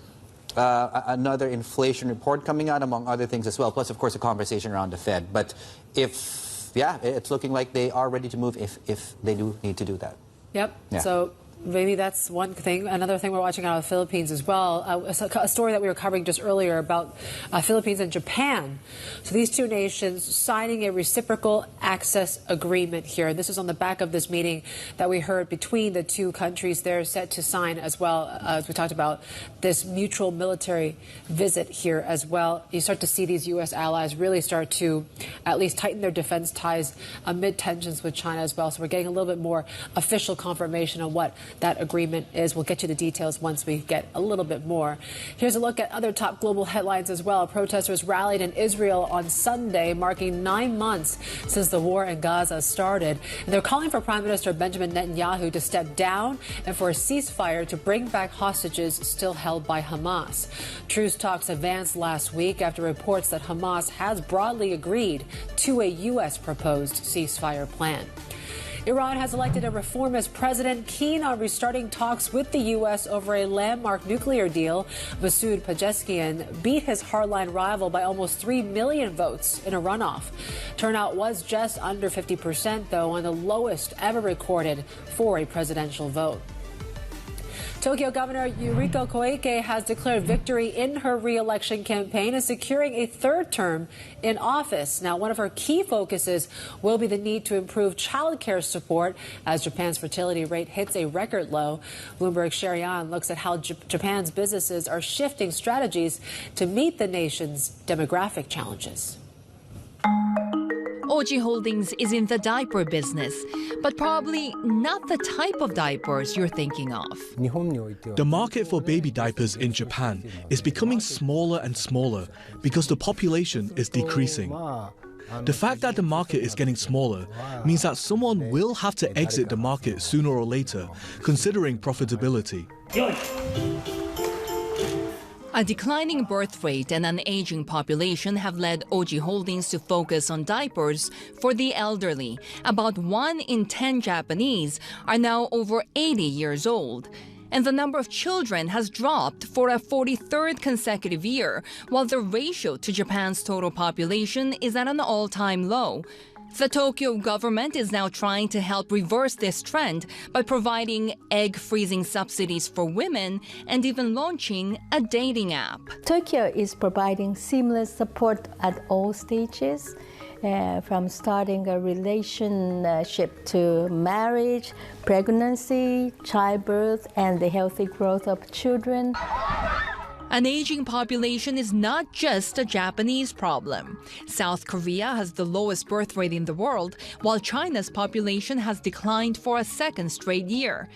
Speaker 2: inflation report coming out, among other things as well, plus, of course, a conversation around the Fed. But it's looking like they are ready to move if they do need to do that.
Speaker 1: Yep.
Speaker 2: Yeah.
Speaker 1: So maybe that's one thing. Another thing we're watching out of the Philippines as well, a story that we were covering just earlier about Philippines and Japan. So these two nations signing a reciprocal access agreement here. This is on the back of this meeting that we heard between the two countries. They're set to sign as well, as we talked about, this mutual military visit here as well. You start to see these U.S. allies really start to at least tighten their defense ties amid tensions with China as well. So we're getting a little bit more official confirmation on what that agreement is. We'll get you the details once we get a little bit more. Here's a look at other top global headlines as well. Protesters rallied in Israel on Sunday, marking 9 months since the war in Gaza started. And they're calling for Prime Minister Benjamin Netanyahu to step down and for a ceasefire to bring back hostages still held by Hamas. Truce talks advanced last week after reports that Hamas has broadly agreed to a U.S. proposed ceasefire plan. Iran has elected a reformist president keen on restarting talks with the U.S. over a landmark nuclear deal. Masoud Pezeshkian beat his hardline rival by almost 3 million votes in a runoff. Turnout was just under 50%, though, on the lowest ever recorded for a presidential vote. Tokyo Governor Yuriko Koike has declared victory in her re-election campaign and securing a third term in office. Now, one of her key focuses will be the need to improve child care support as Japan's fertility rate hits a record low. Bloomberg's Yuan looks at how Japan's businesses are shifting strategies to meet the nation's demographic challenges.
Speaker 17: Oji Holdings is in the diaper business, but probably not the type of diapers you're thinking of.
Speaker 18: The market for baby diapers in Japan is becoming smaller and smaller because the population is decreasing. The fact that the market is getting smaller means that someone will have to exit the market sooner or later, considering profitability.
Speaker 17: A declining birth rate and an aging population have led Oji Holdings to focus on diapers for the elderly. About 1 in 10 Japanese are now over 80 years old. And the number of children has dropped for a 43rd consecutive year, while the ratio to Japan's total population is at an all-time low. The Tokyo government is now trying to help reverse this trend by providing egg freezing subsidies for women and even launching a dating app.
Speaker 19: Tokyo is providing seamless support at all stages, from starting a relationship to marriage, pregnancy, childbirth, and the healthy growth of children.
Speaker 17: An aging population is not just a Japanese problem. South Korea has the lowest birth rate in the world, while China's population has declined for a second straight year.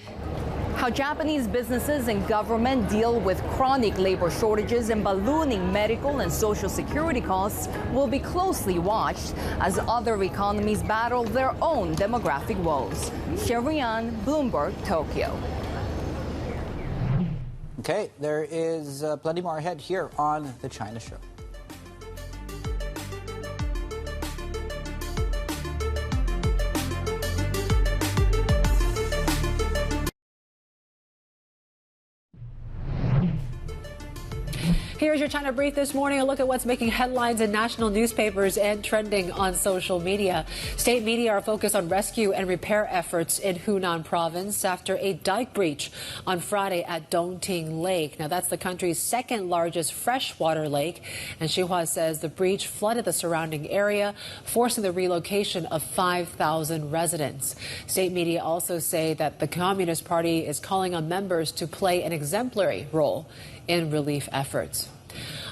Speaker 17: How Japanese businesses and government deal with chronic labor shortages and ballooning medical and social security costs will be closely watched as other economies battle their own demographic woes. Yuan, Bloomberg, Tokyo.
Speaker 2: Okay, there is plenty more ahead here on The China Show.
Speaker 1: Here's your China Brief this morning. A look at what's making headlines in national newspapers and trending on social media. State media are focused on rescue and repair efforts in Hunan province after a dike breach on Friday at Dongting Lake. Now, that's the country's second largest freshwater lake. And Xinhua says the breach flooded the surrounding area, forcing the relocation of 5,000 residents. State media also say that the Communist Party is calling on members to play an exemplary role in relief efforts.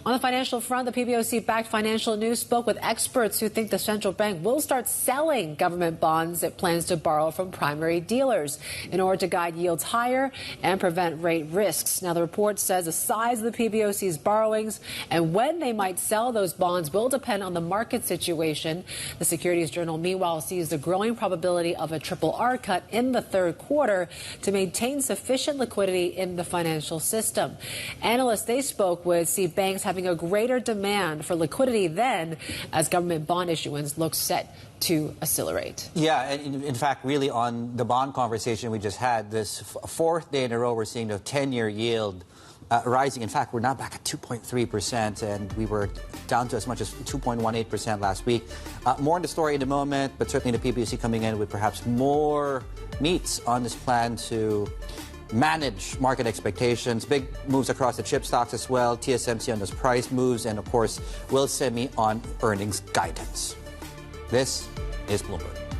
Speaker 1: On the financial front, the PBOC-backed Financial News spoke with experts who think the central bank will start selling government bonds it plans to borrow from primary dealers in order to guide yields higher and prevent rate risks. Now, the report says the size of the PBOC's borrowings and when they might sell those bonds will depend on the market situation. The Securities Journal, meanwhile, sees the growing probability of a triple R cut in the third quarter to maintain sufficient liquidity in the financial system. Analysts they spoke with see banks having a greater demand for liquidity then as government bond issuance looks set to accelerate.
Speaker 2: Yeah, and in fact, really on the bond conversation we just had, this fourth day in a row we're seeing the 10-year yield rising. In fact, we're now back at 2.3%, and we were down to as much as 2.18% last week. More on the story in a moment, but certainly the PBOC coming in with perhaps more meats on this plan to manage market expectations. Big moves across the chip stocks as well. TSMC on those price moves, and of course, Will Semi on earnings guidance. This is Bloomberg.